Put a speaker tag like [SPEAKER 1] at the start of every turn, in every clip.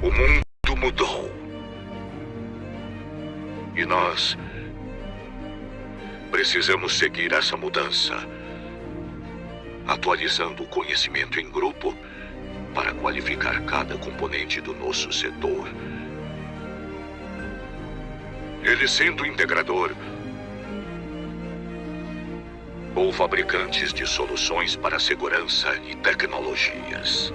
[SPEAKER 1] O mundo mudou. E nós precisamos seguir essa mudança, atualizando o conhecimento em grupo para qualificar cada componente do nosso setor. Ele sendo integrador ou fabricantes de soluções para segurança e tecnologias.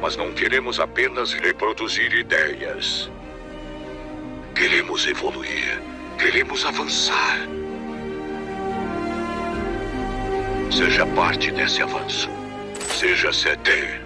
[SPEAKER 1] Mas não queremos apenas reproduzir ideias. Queremos evoluir. Queremos avançar. Seja parte desse avanço. Seja CD.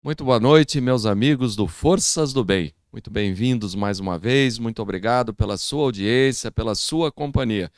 [SPEAKER 2] Muito boa noite, meus amigos do Forças do Bem. Muito bem-vindos mais uma vez. Muito obrigado pela sua audiência, pela sua companhia.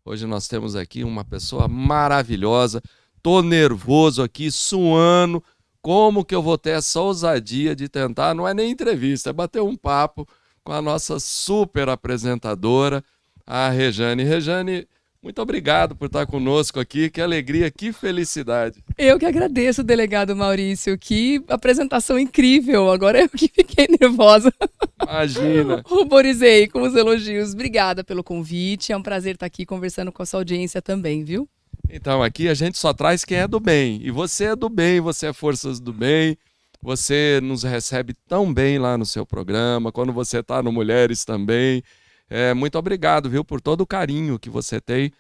[SPEAKER 2] Hoje nós temos aqui uma pessoa maravilhosa. Tô nervoso aqui, suando. Como que eu vou ter essa ousadia de tentar? Não é nem entrevista, é bater um papo com a nossa super apresentadora, a Rejane. Rejane, muito obrigado por estar conosco aqui. Que alegria, que felicidade.
[SPEAKER 3] Eu que agradeço, delegado Maurício. Que apresentação incrível. Agora eu que fiquei nervosa.
[SPEAKER 2] Imagina.
[SPEAKER 3] Ruborizei com os elogios. Obrigada pelo convite. É um prazer estar aqui conversando com a sua audiência também, viu?
[SPEAKER 2] Então, aqui a gente só traz quem é do bem. E você é do bem, você é Forças do Bem. Você nos recebe tão bem lá no seu programa. Quando você está no Mulheres também. Muito obrigado, viu, por todo o carinho que você tem.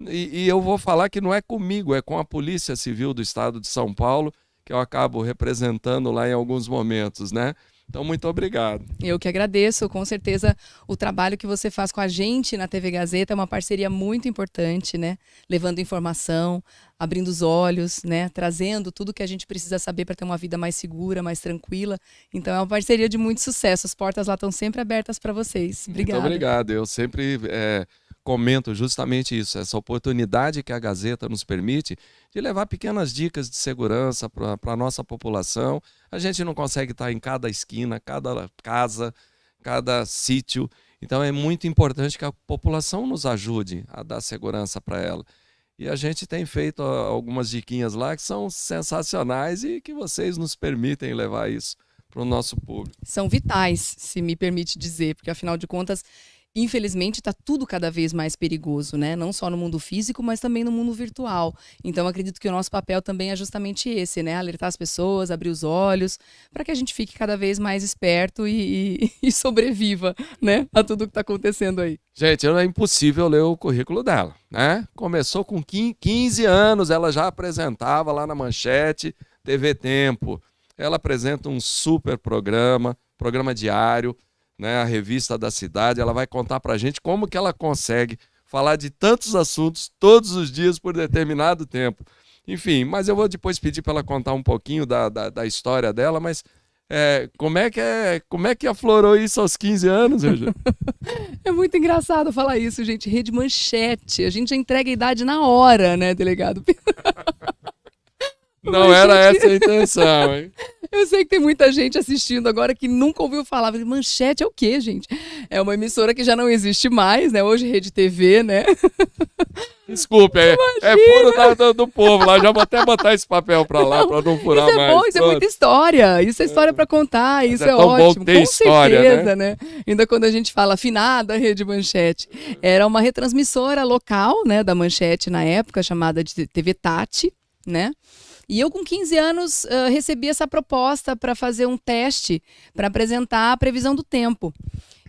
[SPEAKER 2] E eu vou falar que não é comigo, é com a Polícia Civil do Estado de São Paulo, que eu acabo representando lá em alguns momentos, né? Então, muito obrigado.
[SPEAKER 3] Eu que agradeço, com certeza o trabalho que você faz com a gente na TV Gazeta é uma parceria muito importante, né? Levando informação, abrindo os olhos, né? Trazendo tudo que a gente precisa saber para ter uma vida mais segura, mais tranquila. Então é uma parceria de muito sucesso, as portas lá estão sempre abertas para vocês. Obrigada.
[SPEAKER 2] Muito obrigado, eu sempre comento justamente isso, essa oportunidade que a Gazeta nos permite de levar pequenas dicas de segurança para a nossa população. A gente não consegue estar em cada esquina, cada casa, cada sítio. Então é muito importante que a população nos ajude a dar segurança para ela. E a gente tem feito algumas diquinhas lá que são sensacionais e que vocês nos permitem levar isso para o nosso público.
[SPEAKER 3] São vitais, se me permite dizer, porque afinal de contas, infelizmente, está tudo cada vez mais perigoso, né? Não só no mundo físico, mas também no mundo virtual. Então, acredito que o nosso papel também é justamente esse, né? Alertar as pessoas, abrir os olhos, para que a gente fique cada vez mais esperto e sobreviva, né? A tudo que está acontecendo aí.
[SPEAKER 2] Gente, é impossível ler o currículo dela, né? Começou com 15 anos, ela já apresentava lá na Manchete, TV Tempo. Ela apresenta um super programa diário, né, a revista da cidade. Ela vai contar pra gente como que ela consegue falar de tantos assuntos todos os dias por determinado tempo. Enfim, mas eu vou depois pedir para ela contar um pouquinho da história dela, mas como é que aflorou isso aos 15 anos, Rejane?
[SPEAKER 3] É muito engraçado falar isso, gente. Rede Manchete, a gente já entrega a idade na hora, né, delegado?
[SPEAKER 2] Não era essa a intenção, hein?
[SPEAKER 3] Eu sei que tem muita gente assistindo agora que nunca ouviu falar. Manchete é o quê, gente? É uma emissora que já não existe mais, né? Hoje Rede TV, né?
[SPEAKER 2] Desculpe, é furo do povo lá. Já vou até botar esse papel pra lá, pra não furar
[SPEAKER 3] isso
[SPEAKER 2] mais.
[SPEAKER 3] É bom, isso é muita história. Isso é história pra contar, isso é
[SPEAKER 2] tão
[SPEAKER 3] ótimo.
[SPEAKER 2] Bom ter
[SPEAKER 3] com
[SPEAKER 2] história,
[SPEAKER 3] certeza, né? Ainda quando a gente fala afinada Rede Manchete. Era uma retransmissora local, né, da Manchete na época, chamada de TV Tati, né? E eu, com 15 anos, recebi essa proposta para fazer um teste para apresentar a previsão do tempo.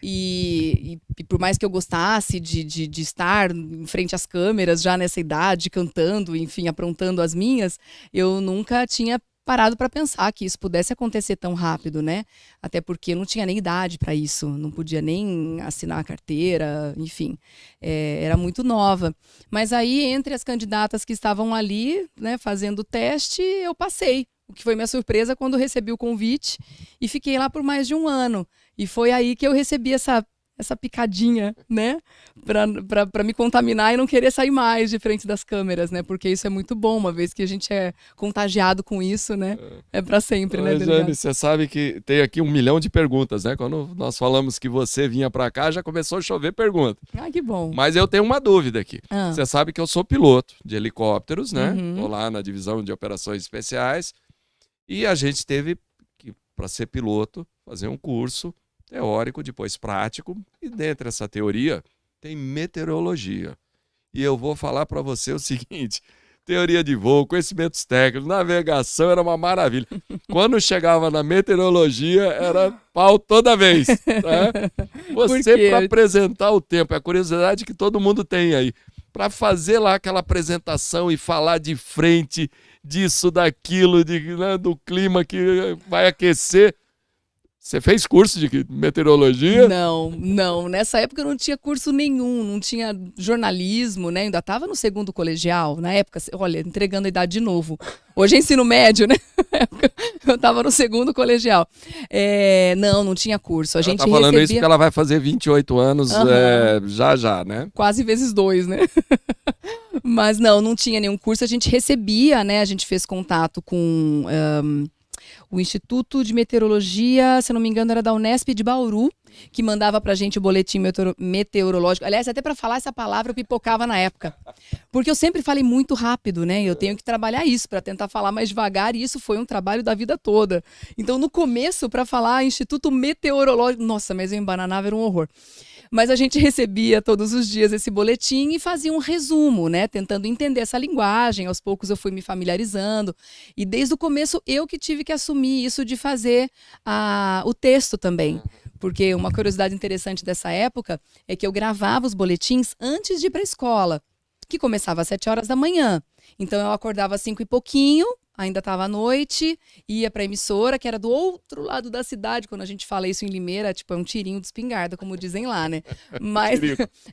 [SPEAKER 3] E por mais que eu gostasse de estar em frente às câmeras já nessa idade, cantando, enfim, aprontando as minhas, eu nunca tinha parado para pensar que isso pudesse acontecer tão rápido, né? Até porque eu não tinha nem idade para isso, não podia nem assinar a carteira, enfim, era muito nova. Mas aí, entre as candidatas que estavam ali, né, fazendo o teste, eu passei. O que foi minha surpresa quando recebi o convite e fiquei lá por mais de um ano. E foi aí que eu recebi essa essa picadinha, né? Pra me contaminar e não querer sair mais de frente das câmeras, né? Porque isso é muito bom, uma vez que a gente é contagiado com isso, né? É pra sempre, né, delegado?
[SPEAKER 2] Jane, você sabe que tem aqui 1 milhão de perguntas, né? Quando nós falamos que você vinha pra cá, já começou a chover perguntas.
[SPEAKER 3] Ah, que bom.
[SPEAKER 2] Mas eu tenho uma dúvida aqui. Você sabe que eu sou piloto de helicópteros, né?
[SPEAKER 3] Uhum.
[SPEAKER 2] Tô lá na divisão de operações especiais. E a gente teve que, para ser piloto, fazer um curso teórico, depois prático. E dentro dessa teoria tem meteorologia. E eu vou falar para você o seguinte: teoria de voo, conhecimentos técnicos, navegação era uma maravilha. Quando chegava na meteorologia, era pau toda vez. Né? Você, para apresentar o tempo, é a curiosidade que todo mundo tem aí, para fazer lá aquela apresentação e falar de frente disso, daquilo, né, do clima que vai aquecer. Você fez curso de meteorologia?
[SPEAKER 3] Não. Nessa época eu não tinha curso nenhum, não tinha jornalismo, né? Ainda estava no 2º colegial, na época, olha, entregando a idade de novo. Hoje é ensino médio, né? Na época eu estava no 2º colegial. Não tinha curso. A gente
[SPEAKER 2] tá falando
[SPEAKER 3] recebia...
[SPEAKER 2] isso porque ela vai fazer 28 anos já, né?
[SPEAKER 3] Quase vezes 2, né? Mas não tinha nenhum curso. A gente recebia, né? A gente fez contato com... o Instituto de Meteorologia, se eu não me engano, era da Unesp de Bauru, que mandava pra gente o boletim meteorológico. Aliás, até para falar essa palavra eu pipocava na época. Porque eu sempre falei muito rápido, né? Eu tenho que trabalhar isso para tentar falar mais devagar, e isso foi um trabalho da vida toda. Então, no começo, para falar Instituto Meteorológico, nossa, mas eu embananava, era um horror. Mas a gente recebia todos os dias esse boletim e fazia um resumo, né? Tentando entender essa linguagem. Aos poucos eu fui me familiarizando. E desde o começo eu que tive que assumir isso de fazer o texto também. Porque uma curiosidade interessante dessa época é que eu gravava os boletins antes de ir para a escola, que começava às 7 horas da manhã. Então eu acordava às 5 e pouquinho, ainda estava à noite, ia para a emissora, que era do outro lado da cidade. Quando a gente fala isso em Limeira, tipo, é um tirinho de espingarda, como dizem lá, né? Mas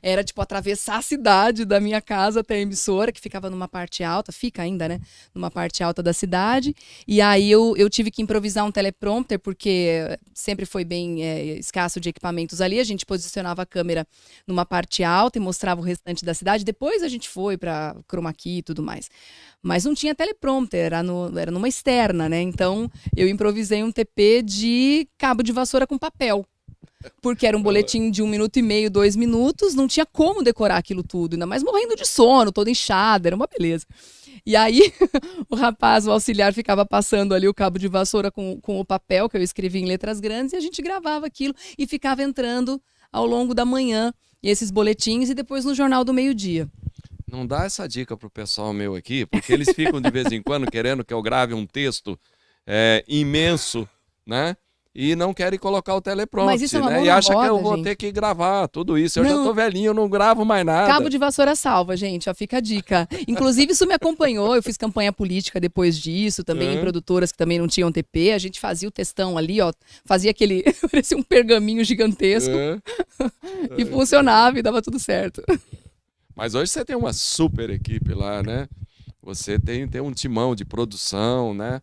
[SPEAKER 3] era, tipo, atravessar a cidade da minha casa até a emissora, que ficava numa parte alta, fica ainda, né? Numa parte alta da cidade. E aí eu tive que improvisar um teleprompter, porque sempre foi bem escasso de equipamentos ali. A gente posicionava a câmera numa parte alta e mostrava o restante da cidade. Depois a gente foi para chroma key e tudo mais. Mas não tinha teleprompter, era numa externa, né? Então, eu improvisei um TP de cabo de vassoura com papel. Porque era um boletim de 1 minuto e meio, 2 minutos, não tinha como decorar aquilo tudo, ainda mais morrendo de sono, toda inchada, era uma beleza. E aí, o auxiliar, ficava passando ali o cabo de vassoura com o papel, que eu escrevi em letras grandes, e a gente gravava aquilo e ficava entrando ao longo da manhã esses boletins e depois no Jornal do Meio-Dia.
[SPEAKER 2] Não dá essa dica pro pessoal meu aqui, porque eles ficam de vez em quando querendo que eu grave um texto imenso, né? E não querem colocar o teleprompter,
[SPEAKER 3] Mas isso é uma
[SPEAKER 2] né?
[SPEAKER 3] mão
[SPEAKER 2] E
[SPEAKER 3] na
[SPEAKER 2] acha que eu
[SPEAKER 3] roda,
[SPEAKER 2] vou
[SPEAKER 3] gente.
[SPEAKER 2] ter que gravar tudo isso. Eu
[SPEAKER 3] Não.
[SPEAKER 2] já tô velhinho, eu não gravo mais nada.
[SPEAKER 3] Cabo de vassoura salva, gente, ó, fica a dica. Inclusive, isso me acompanhou, eu fiz campanha política depois disso, também em produtoras que também não tinham TP, a gente fazia o textão ali, ó, fazia aquele, parecia um pergaminho gigantesco, e funcionava e dava tudo certo.
[SPEAKER 2] Mas hoje você tem uma super equipe lá, né? Você tem um timão de produção, né?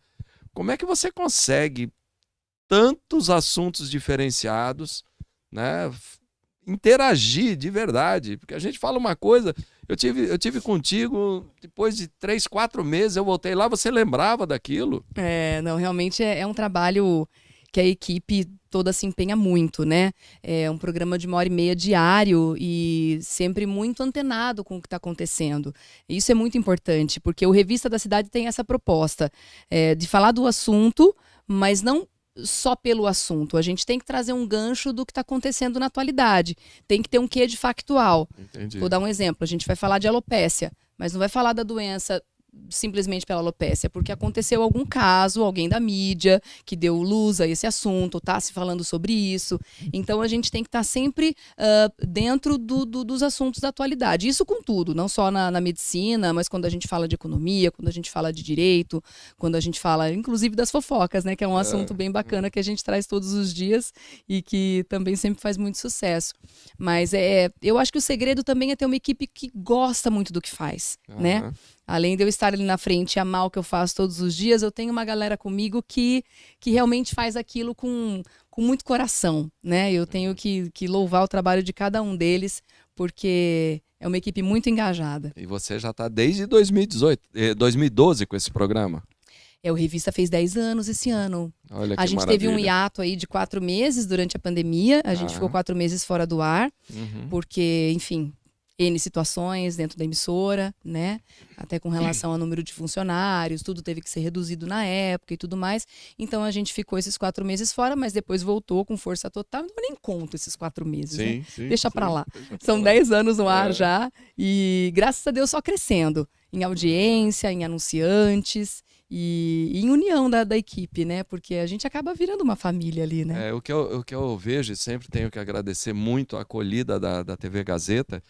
[SPEAKER 2] Como é que você consegue tantos assuntos diferenciados, né? Interagir de verdade? Porque a gente fala uma coisa, eu tive contigo, depois de 3, 4 meses eu voltei lá, você lembrava daquilo?
[SPEAKER 3] Não, realmente é um trabalho que a equipe toda se empenha muito, né? É um programa de 1h30 diário e sempre muito antenado com o que está acontecendo. Isso é muito importante, porque o Revista da Cidade tem essa proposta de falar do assunto, mas não só pelo assunto. A gente tem que trazer um gancho do que está acontecendo na atualidade. Tem que ter um quê de factual.
[SPEAKER 2] Entendi.
[SPEAKER 3] Vou dar um exemplo. A gente vai falar de alopécia, mas não vai falar da doença simplesmente pela alopécia, porque aconteceu algum caso, alguém da mídia que deu luz a esse assunto, tá se falando sobre isso. Então a gente tem que estar sempre dentro dos assuntos da atualidade. Isso com tudo, não só na medicina, mas quando a gente fala de economia, quando a gente fala de direito, quando a gente fala, inclusive, das fofocas, né? Que é um assunto bem bacana que a gente traz todos os dias e que também sempre faz muito sucesso. Mas eu acho que o segredo também é ter uma equipe que gosta muito do que faz, né? Além de eu estar ali na frente e amar o que eu faço todos os dias, eu tenho uma galera comigo que realmente faz aquilo com muito coração, né? Eu tenho que louvar o trabalho de cada um deles, porque é uma equipe muito engajada.
[SPEAKER 2] E você já está desde 2012 com esse programa?
[SPEAKER 3] O Revista fez 10 anos esse ano.
[SPEAKER 2] Olha que
[SPEAKER 3] a gente
[SPEAKER 2] maravilha.
[SPEAKER 3] teve um hiato aí de 4 meses durante a pandemia. A gente ficou 4 meses fora do ar, porque, enfim, N situações dentro da emissora, né? Até com relação ao número de funcionários, tudo teve que ser reduzido na época e tudo mais. Então a gente ficou esses 4 meses fora, mas depois voltou com força total. Não nem conto esses 4 meses, né? Deixa pra lá. São 10 anos no ar já. E graças a Deus só crescendo. Em audiência, em anunciantes e em união da equipe, né? Porque a gente acaba virando uma família ali, né?
[SPEAKER 2] O que eu vejo e sempre tenho que agradecer muito a acolhida da TV Gazeta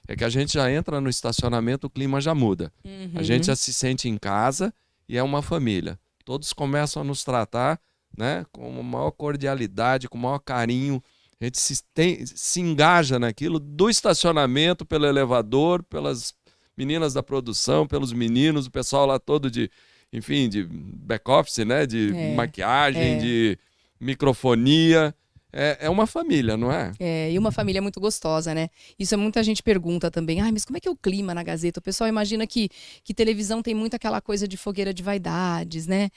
[SPEAKER 2] é que a gente já entra no estacionamento, o clima já muda. A gente já se sente em casa e é uma família. Todos começam a nos tratar, né, com a maior cordialidade, com o maior carinho. A gente se engaja naquilo do estacionamento, pelo elevador, pelas meninas da produção, pelos meninos, o pessoal lá todo de back-office, né? De maquiagem, de microfonia. É uma família, não é?
[SPEAKER 3] E uma família muito gostosa, né? Isso muita gente pergunta também. Mas como é que é o clima na Gazeta? O pessoal imagina que televisão tem muito aquela coisa de fogueira de vaidades, né?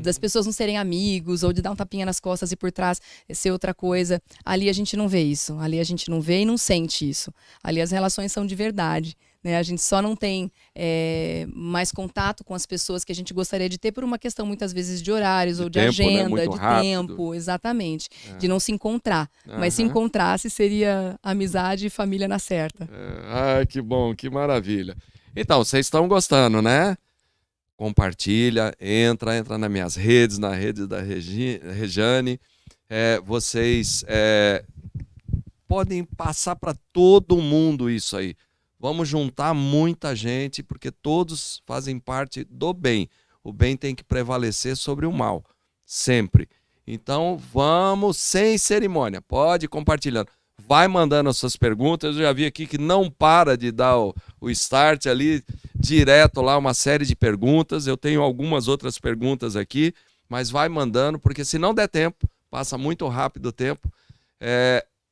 [SPEAKER 3] Das pessoas não serem amigos, ou de dar um tapinha nas costas e por trás ser outra coisa. Ali a gente não vê isso. Ali a gente não vê e não sente isso. Ali as relações são de verdade. Né? A gente só não tem mais contato com as pessoas que a gente gostaria de ter por uma questão, muitas vezes, de horários ou de agenda,
[SPEAKER 2] né?
[SPEAKER 3] de
[SPEAKER 2] rápido.
[SPEAKER 3] tempo, exatamente. De não se encontrar. Mas se encontrasse, seria amizade e família na certa.
[SPEAKER 2] Que bom, que maravilha. Então, vocês estão gostando, né? Compartilha, entra nas minhas redes, na rede da Rejane. Vocês podem passar para todo mundo isso aí. Vamos juntar muita gente, porque todos fazem parte do bem. O bem tem que prevalecer sobre o mal, sempre. Então, vamos sem cerimônia. Pode ir compartilhando. Vai mandando as suas perguntas. Eu já vi aqui que não para de dar o start ali, direto lá, uma série de perguntas. Eu tenho algumas outras perguntas aqui, mas vai mandando, porque se não der tempo, passa muito rápido o tempo,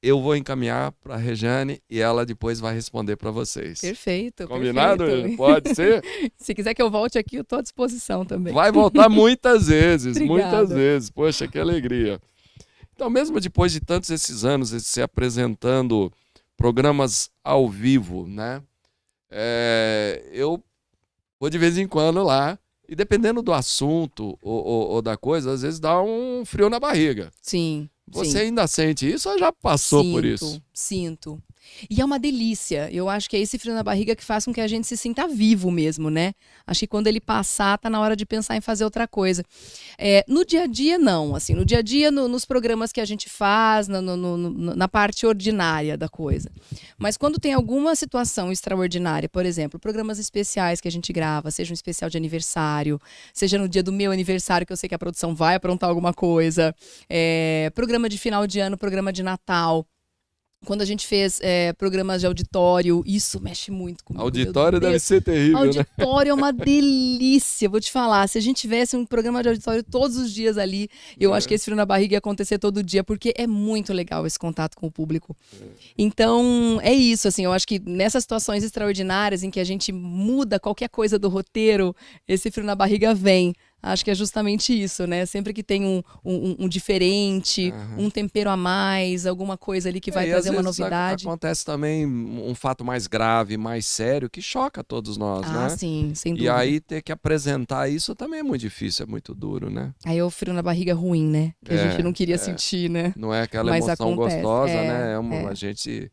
[SPEAKER 2] eu vou encaminhar para a Rejane e ela depois vai responder para vocês.
[SPEAKER 3] Perfeito.
[SPEAKER 2] Combinado?
[SPEAKER 3] Perfeito.
[SPEAKER 2] Pode ser?
[SPEAKER 3] Se quiser que eu volte aqui, eu estou à disposição também.
[SPEAKER 2] Vai voltar muitas vezes,
[SPEAKER 3] Obrigada.
[SPEAKER 2] muitas vezes. Poxa, que alegria. Então, mesmo depois de tantos esses anos, se apresentando programas ao vivo, né? Eu vou de vez em quando lá, e dependendo do assunto ou da coisa, às vezes dá um frio na barriga.
[SPEAKER 3] Sim.
[SPEAKER 2] Você ainda sente isso ou já passou por isso?
[SPEAKER 3] Sinto. E é uma delícia. Eu acho que é esse frio na barriga que faz com que a gente se sinta vivo mesmo, né? Acho que quando ele passar, tá na hora de pensar em fazer outra coisa. No dia a dia, não. Assim, no dia a dia, nos programas que a gente faz, na parte ordinária da coisa. Mas quando tem alguma situação extraordinária, por exemplo, programas especiais que a gente grava, seja um especial de aniversário, seja no dia do meu aniversário, que eu sei que a produção vai aprontar alguma coisa, programa de final de ano, programa de Natal. Quando a gente fez programas de auditório, isso mexe muito comigo.
[SPEAKER 2] Auditório deve ser terrível,
[SPEAKER 3] auditório é uma delícia, vou te falar. Se a gente tivesse um programa de auditório todos os dias ali, eu acho que esse frio na barriga ia acontecer todo dia, porque é muito legal esse contato com o público. Então, é isso, assim, eu acho que nessas situações extraordinárias em que a gente muda qualquer coisa do roteiro, esse frio na barriga vem. Acho que é justamente isso, né? Sempre que tem um diferente, um tempero a mais, alguma coisa ali que vai trazer uma novidade.
[SPEAKER 2] Acontece também um fato mais grave, mais sério, que choca todos nós, né?
[SPEAKER 3] Ah, sim, sem dúvida.
[SPEAKER 2] E aí ter que apresentar isso também é muito difícil, é muito duro, né?
[SPEAKER 3] Aí é o frio na barriga ruim, né? Que a gente não queria sentir, né?
[SPEAKER 2] Não é aquela
[SPEAKER 3] Mas
[SPEAKER 2] emoção
[SPEAKER 3] acontece,
[SPEAKER 2] gostosa, né? A gente...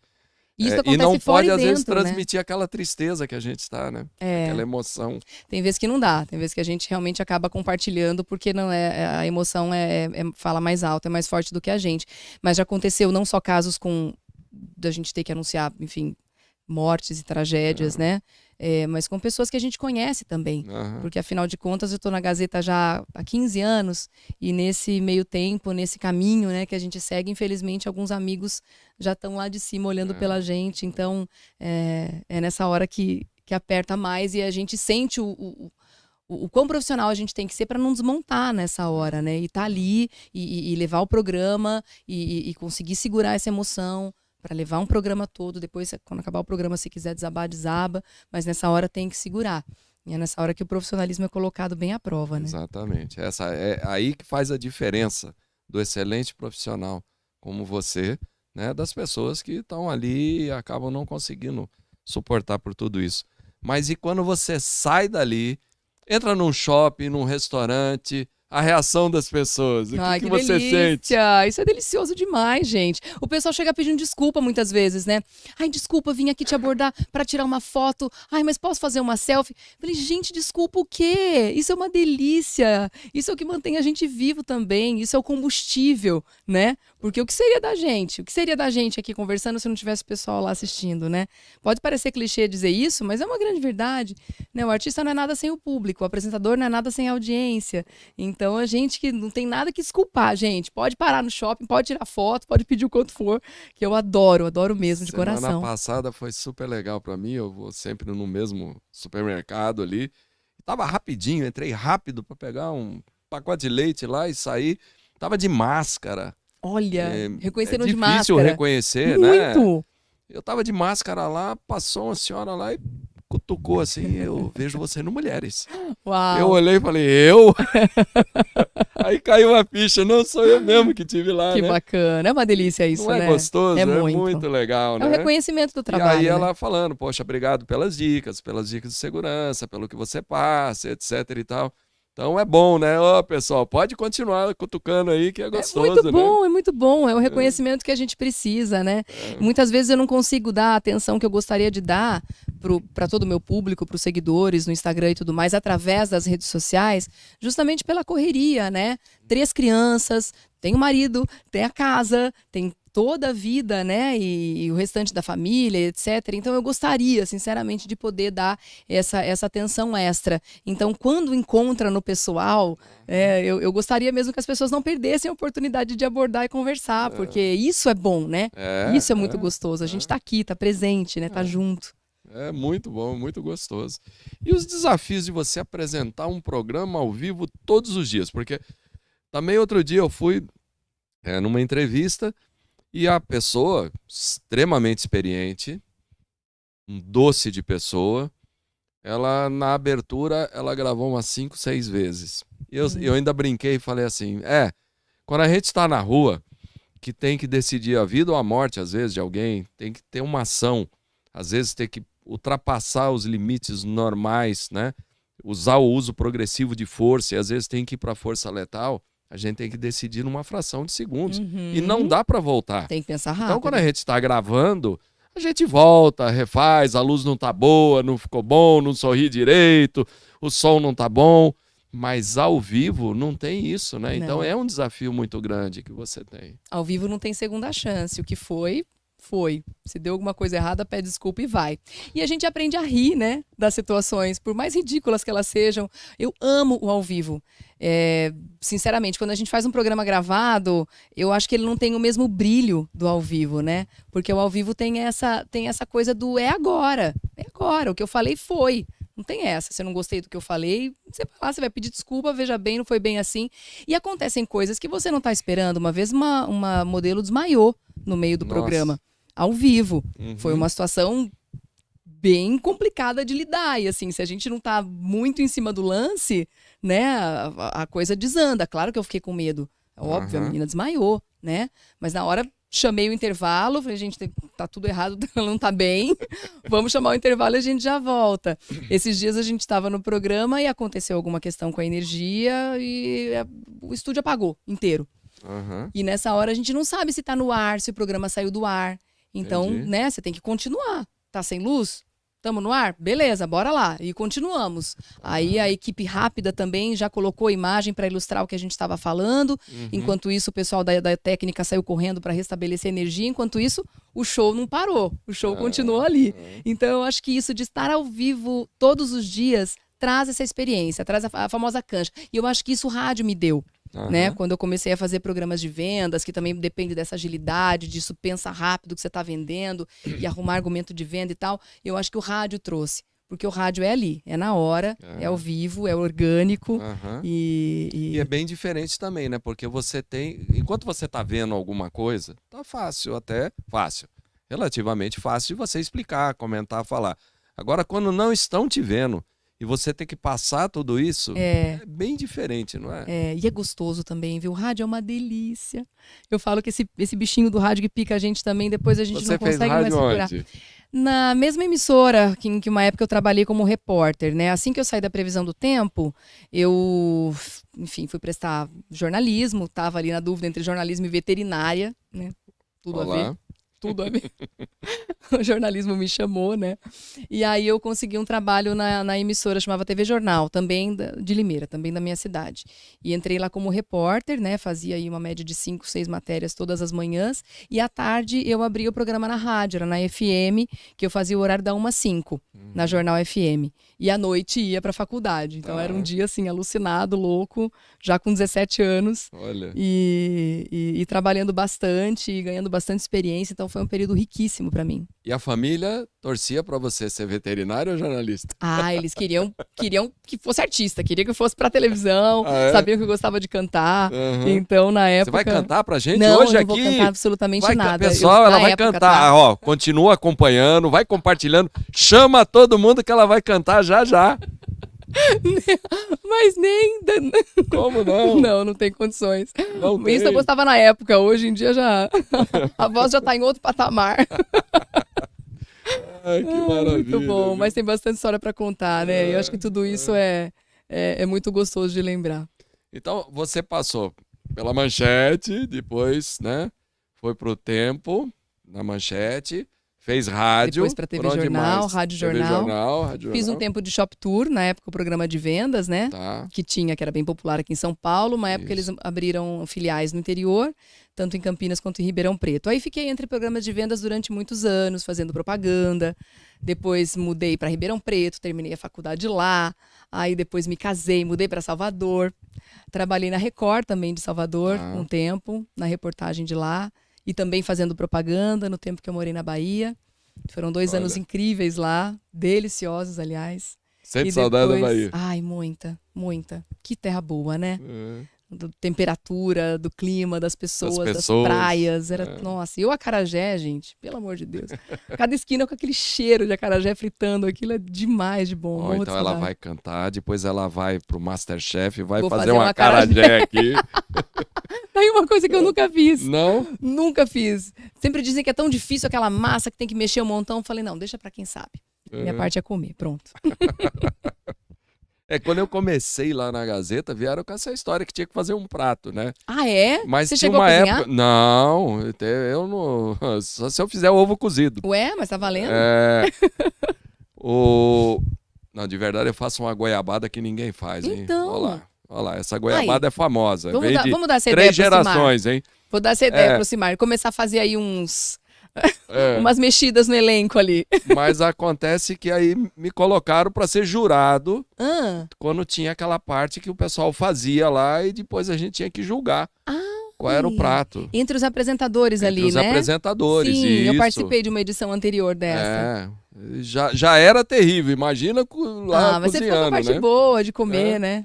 [SPEAKER 3] Isso acontece
[SPEAKER 2] e não
[SPEAKER 3] fora
[SPEAKER 2] pode,
[SPEAKER 3] e
[SPEAKER 2] às
[SPEAKER 3] dentro,
[SPEAKER 2] vezes, transmitir aquela tristeza que a gente está, né? Aquela emoção.
[SPEAKER 3] Tem vezes que não dá, tem vezes que a gente realmente acaba compartilhando, porque não a emoção fala mais alto, é mais forte do que a gente. Mas já aconteceu não só casos da gente ter que anunciar, enfim, mortes e tragédias, né? Mas com pessoas que a gente conhece também. Porque, afinal de contas, eu estou na Gazeta já há 15 anos e nesse meio tempo, nesse caminho, né, que a gente segue, infelizmente, alguns amigos já estão lá de cima olhando pela gente. Então, é nessa hora que que aperta mais e a gente sente o quão profissional a gente tem que ser para não desmontar nessa hora, né? E tá ali e levar o programa e conseguir segurar essa emoção para levar um programa todo. Depois, quando acabar o programa, se quiser desabar, desaba. Mas nessa hora tem que segurar. E é nessa hora que o profissionalismo é colocado bem à prova, né?
[SPEAKER 2] Exatamente. Essa é aí que faz a diferença do excelente profissional como você, né? Das pessoas que estão ali e acabam não conseguindo suportar por tudo isso. Mas e quando você sai dali, entra num shopping, num restaurante, a reação das pessoas, o
[SPEAKER 3] Ai,
[SPEAKER 2] que
[SPEAKER 3] que
[SPEAKER 2] você sente?
[SPEAKER 3] delícia! Isso é delicioso demais, gente. O pessoal chega pedindo desculpa muitas vezes, né? Ai, desculpa, vim aqui te abordar para tirar uma foto. Ai, mas posso fazer uma selfie? Falei, gente, desculpa o quê? Isso é uma delícia. Isso é o que mantém a gente vivo também. Isso é o combustível, né? Porque o que seria da gente? O que seria da gente aqui conversando se não tivesse o pessoal lá assistindo, né? Pode parecer clichê dizer isso, mas é uma grande verdade, né? O artista não é nada sem o público, o apresentador não é nada sem a audiência. Então, a gente que não tem nada que desculpar, gente. Pode parar no shopping, pode tirar foto, pode pedir o quanto for, que eu adoro mesmo, de coração.
[SPEAKER 2] Semana passada foi super legal para mim, eu vou sempre no mesmo supermercado ali. Tava rapidinho, entrei rápido para pegar um pacote de leite lá e sair. Tava de máscara.
[SPEAKER 3] Olha, reconheceram de
[SPEAKER 2] difícil
[SPEAKER 3] máscara.
[SPEAKER 2] reconhecer, né?
[SPEAKER 3] Muito!
[SPEAKER 2] Eu tava de máscara lá, passou uma senhora lá e cutucou assim, eu vejo você no Mulheres.
[SPEAKER 3] Uau!
[SPEAKER 2] Eu olhei e falei, eu? Aí caiu a ficha, não sou eu mesmo que tive lá,
[SPEAKER 3] Que
[SPEAKER 2] né?
[SPEAKER 3] bacana, é uma delícia isso,
[SPEAKER 2] Não é
[SPEAKER 3] né?
[SPEAKER 2] gostoso?
[SPEAKER 3] É
[SPEAKER 2] É
[SPEAKER 3] muito.
[SPEAKER 2] muito legal,
[SPEAKER 3] É
[SPEAKER 2] né?
[SPEAKER 3] o reconhecimento do
[SPEAKER 2] E
[SPEAKER 3] trabalho,
[SPEAKER 2] aí
[SPEAKER 3] né?
[SPEAKER 2] ela falando, poxa, obrigado pelas dicas de segurança, pelo que você passa, etc e tal. Então é bom, né? Ó, pessoal, pode continuar cutucando aí que é gostoso, né?
[SPEAKER 3] É muito bom, é o reconhecimento que a gente precisa, né? Muitas vezes eu não consigo dar a atenção que eu gostaria de dar para todo o meu público, para os seguidores no Instagram e tudo mais, através das redes sociais, justamente pela correria, né? 3 crianças, tem o marido, tem a casa, tem toda a vida, né, e o restante da família, etc. Então eu gostaria, sinceramente, de poder dar essa atenção extra. Então, quando encontra no pessoal, eu gostaria mesmo que as pessoas não perdessem a oportunidade de abordar e conversar, porque isso é bom, né? Isso é muito gostoso. A gente tá aqui, tá presente, né, tá junto.
[SPEAKER 2] É muito bom, muito gostoso. E os desafios de você apresentar um programa ao vivo todos os dias? Porque também outro dia eu fui numa entrevista e a pessoa, extremamente experiente, um doce de pessoa, ela na abertura, ela gravou umas 5, 6 vezes. E eu ainda brinquei e falei assim, quando a gente está na rua, que tem que decidir a vida ou a morte, às vezes, de alguém, tem que ter uma ação, às vezes tem que ultrapassar os limites normais, né? Usar o uso progressivo de força e às vezes tem que ir para a força letal, a gente tem que decidir numa fração de segundos. E não dá para voltar.
[SPEAKER 3] Tem que pensar rápido.
[SPEAKER 2] Então, quando a gente está gravando, a gente volta, refaz, a luz não tá boa, não ficou bom, não sorri direito, o som não tá bom. Mas ao vivo não tem isso, né?
[SPEAKER 3] Não.
[SPEAKER 2] Então é um desafio muito grande que você tem.
[SPEAKER 3] Ao vivo não tem segunda chance. O que foi. Se deu alguma coisa errada, pede desculpa e vai. E a gente aprende a rir, né, das situações, por mais ridículas que elas sejam. Eu amo o ao vivo. Sinceramente, quando a gente faz um programa gravado, eu acho que ele não tem o mesmo brilho do ao vivo, né? Porque o ao vivo tem essa coisa do é agora. O que eu falei foi. Não tem essa. Se eu não gostei do que eu falei, você vai lá, você vai pedir desculpa, veja bem, não foi bem assim. E acontecem coisas que você não está esperando. Uma vez uma modelo desmaiou no meio do programa, ao vivo. Foi uma situação bem complicada de lidar. E assim, se a gente não tá muito em cima do lance, né, a coisa desanda. Claro que eu fiquei com medo. Óbvio, a menina desmaiou, né? Mas na hora chamei o intervalo, falei, gente, tá tudo errado, ela não tá bem. Vamos chamar o intervalo e a gente já volta. Esses dias a gente estava no programa e aconteceu alguma questão com a energia e o estúdio apagou inteiro. E nessa hora a gente não sabe se tá no ar, se o programa saiu do ar. Então, né, você tem que continuar. Tá sem luz? Tamo no ar? Beleza, bora lá. E continuamos. Aí a equipe rápida também já colocou imagem para ilustrar o que a gente estava falando. Enquanto isso, o pessoal da técnica saiu correndo para restabelecer energia. Enquanto isso, o show não parou. O show continuou ali. Então, eu acho que isso de estar ao vivo todos os dias traz essa experiência, traz a famosa cancha. E eu acho que isso o rádio me deu. Né? Quando eu comecei a fazer programas de vendas, que também depende dessa agilidade, disso pensa rápido que você está vendendo e arrumar argumento de venda e tal, eu acho que o rádio trouxe. porque o rádio é ali, é na hora, é ao vivo, é orgânico.
[SPEAKER 2] Aham.
[SPEAKER 3] E
[SPEAKER 2] E é bem diferente também, né? Porque você tem. Enquanto você tá vendo alguma coisa, tá fácil, até fácil. Relativamente fácil de você explicar, comentar, falar. Agora, quando não estão te vendo e você tem que passar tudo isso, é bem diferente, não é?
[SPEAKER 3] e é gostoso também, viu? O rádio é uma delícia. Eu falo que esse bichinho do rádio que pica a gente também, depois a gente
[SPEAKER 2] Você
[SPEAKER 3] não
[SPEAKER 2] fez
[SPEAKER 3] consegue mais
[SPEAKER 2] rádio
[SPEAKER 3] segurar.
[SPEAKER 2] onde?
[SPEAKER 3] Na mesma emissora em que uma época eu trabalhei como repórter, né? Assim que eu saí da previsão do tempo, eu, enfim, fui prestar jornalismo, estava ali na dúvida entre jornalismo e veterinária, né? Tudo a ver.
[SPEAKER 2] Olá.
[SPEAKER 3] Tudo a ver. O jornalismo me chamou, né? E aí eu consegui um trabalho na emissora, chamava TV Jornal, também de Limeira, também da minha cidade. E entrei lá como repórter, né? Fazia aí uma média de 5, 6 matérias todas as manhãs. E à tarde eu abria o programa na rádio, era na FM, que eu fazia o horário da 1 às 5, na Jornal FM. E à noite ia para a faculdade. Então era um dia assim, alucinado, louco, já com 17 anos.
[SPEAKER 2] Olha.
[SPEAKER 3] E trabalhando bastante, e ganhando bastante experiência. Então foi um período riquíssimo para mim.
[SPEAKER 2] E a família torcia para você ser veterinário ou jornalista?
[SPEAKER 3] Ah, eles queriam que fosse artista, queriam que fosse pra televisão, sabiam que eu gostava de cantar.
[SPEAKER 2] Uhum.
[SPEAKER 3] Então, na
[SPEAKER 2] Você
[SPEAKER 3] época...
[SPEAKER 2] vai cantar pra gente
[SPEAKER 3] não,
[SPEAKER 2] hoje
[SPEAKER 3] eu
[SPEAKER 2] aqui?
[SPEAKER 3] não vou cantar absolutamente nada.
[SPEAKER 2] Pessoal, ela
[SPEAKER 3] na
[SPEAKER 2] vai
[SPEAKER 3] época,
[SPEAKER 2] cantar.
[SPEAKER 3] tá?
[SPEAKER 2] Ó, continua acompanhando, vai compartilhando. Chama todo mundo que ela vai cantar já já.
[SPEAKER 3] Mas nem...
[SPEAKER 2] Como não?
[SPEAKER 3] Não tem condições.
[SPEAKER 2] Não tem.
[SPEAKER 3] Isso eu gostava na época, hoje em dia já... a voz já tá em outro patamar.
[SPEAKER 2] Ai, que maravilha.
[SPEAKER 3] Muito bom, mas tem bastante história pra contar, né? Eu acho que tudo isso é muito gostoso de lembrar.
[SPEAKER 2] Então, você passou pela Manchete, depois, né? Foi pro Tempo, na Manchete, fez rádio.
[SPEAKER 3] Depois pra TV
[SPEAKER 2] por onde
[SPEAKER 3] Jornal,
[SPEAKER 2] mais?
[SPEAKER 3] Rádio
[SPEAKER 2] TV
[SPEAKER 3] Jornal.
[SPEAKER 2] Rádio
[SPEAKER 3] Fiz um
[SPEAKER 2] Jornal.
[SPEAKER 3] tempo de Shop Tour, na época o programa de vendas, né?
[SPEAKER 2] Tá.
[SPEAKER 3] Que era bem popular aqui em São Paulo. Uma época
[SPEAKER 2] Isso.
[SPEAKER 3] eles abriram filiais no interior, tanto em Campinas quanto em Ribeirão Preto. Aí fiquei entre programas de vendas durante muitos anos, fazendo propaganda. Depois mudei para Ribeirão Preto, terminei a faculdade lá. Aí depois me casei, mudei para Salvador. Trabalhei na Record também de Salvador um tempo, na reportagem de lá. E também fazendo propaganda no tempo que eu morei na Bahia. Foram 2 anos incríveis lá, deliciosos, aliás.
[SPEAKER 2] Sente
[SPEAKER 3] E
[SPEAKER 2] saudade da
[SPEAKER 3] depois-
[SPEAKER 2] Bahia.
[SPEAKER 3] Ai, muita, muita. Que terra boa, né? Temperatura, do clima, das pessoas, das
[SPEAKER 2] pessoas.
[SPEAKER 3] praias. Nossa, e o acarajé, gente, pelo amor de Deus. Cada esquina com aquele cheiro de acarajé fritando, aquilo é demais de bom.
[SPEAKER 2] Ó,
[SPEAKER 3] morro de
[SPEAKER 2] então ela
[SPEAKER 3] saudade.
[SPEAKER 2] vai cantar, depois ela vai pro Masterchef, vai
[SPEAKER 3] Vou
[SPEAKER 2] fazer
[SPEAKER 3] fazer
[SPEAKER 2] um
[SPEAKER 3] um
[SPEAKER 2] acarajé aqui.
[SPEAKER 3] Aí uma coisa que eu nunca fiz.
[SPEAKER 2] Não?
[SPEAKER 3] Nunca fiz. Sempre dizem que é tão difícil aquela massa que tem que mexer um montão. Falei, não, deixa pra quem sabe. Minha parte é comer, pronto.
[SPEAKER 2] Quando eu comecei lá na Gazeta, vieram com essa história que tinha que fazer um prato, né?
[SPEAKER 3] Ah, é?
[SPEAKER 2] Mas
[SPEAKER 3] Você
[SPEAKER 2] tinha
[SPEAKER 3] chegou
[SPEAKER 2] uma
[SPEAKER 3] a cozinhar?
[SPEAKER 2] época. Não, eu não. Só se eu fizer ovo cozido.
[SPEAKER 3] Ué, mas tá valendo?
[SPEAKER 2] Não, de verdade eu faço uma goiabada que ninguém faz, hein?
[SPEAKER 3] Então.
[SPEAKER 2] Olha lá, essa goiabada é famosa.
[SPEAKER 3] Vamos
[SPEAKER 2] Vem
[SPEAKER 3] dar-
[SPEAKER 2] de
[SPEAKER 3] vamos dar essa ideia
[SPEAKER 2] 3
[SPEAKER 3] pro Simar.
[SPEAKER 2] gerações, hein?
[SPEAKER 3] Vou dar essa ideia pro Simar. Começar a fazer aí
[SPEAKER 2] É,
[SPEAKER 3] umas mexidas no elenco ali.
[SPEAKER 2] mas acontece que aí me colocaram para ser jurado
[SPEAKER 3] Ah,
[SPEAKER 2] quando tinha aquela parte que o pessoal fazia lá e depois a gente tinha que julgar qual era o prato.
[SPEAKER 3] entre os apresentadores
[SPEAKER 2] Entre
[SPEAKER 3] ali,
[SPEAKER 2] os
[SPEAKER 3] né?
[SPEAKER 2] apresentadores,
[SPEAKER 3] Sim,
[SPEAKER 2] isso.
[SPEAKER 3] eu participei de uma edição anterior dessa.
[SPEAKER 2] Já era terrível, imagina lá
[SPEAKER 3] Mas você ficou com a
[SPEAKER 2] cozinhando,
[SPEAKER 3] parte
[SPEAKER 2] né?
[SPEAKER 3] boa de comer, né?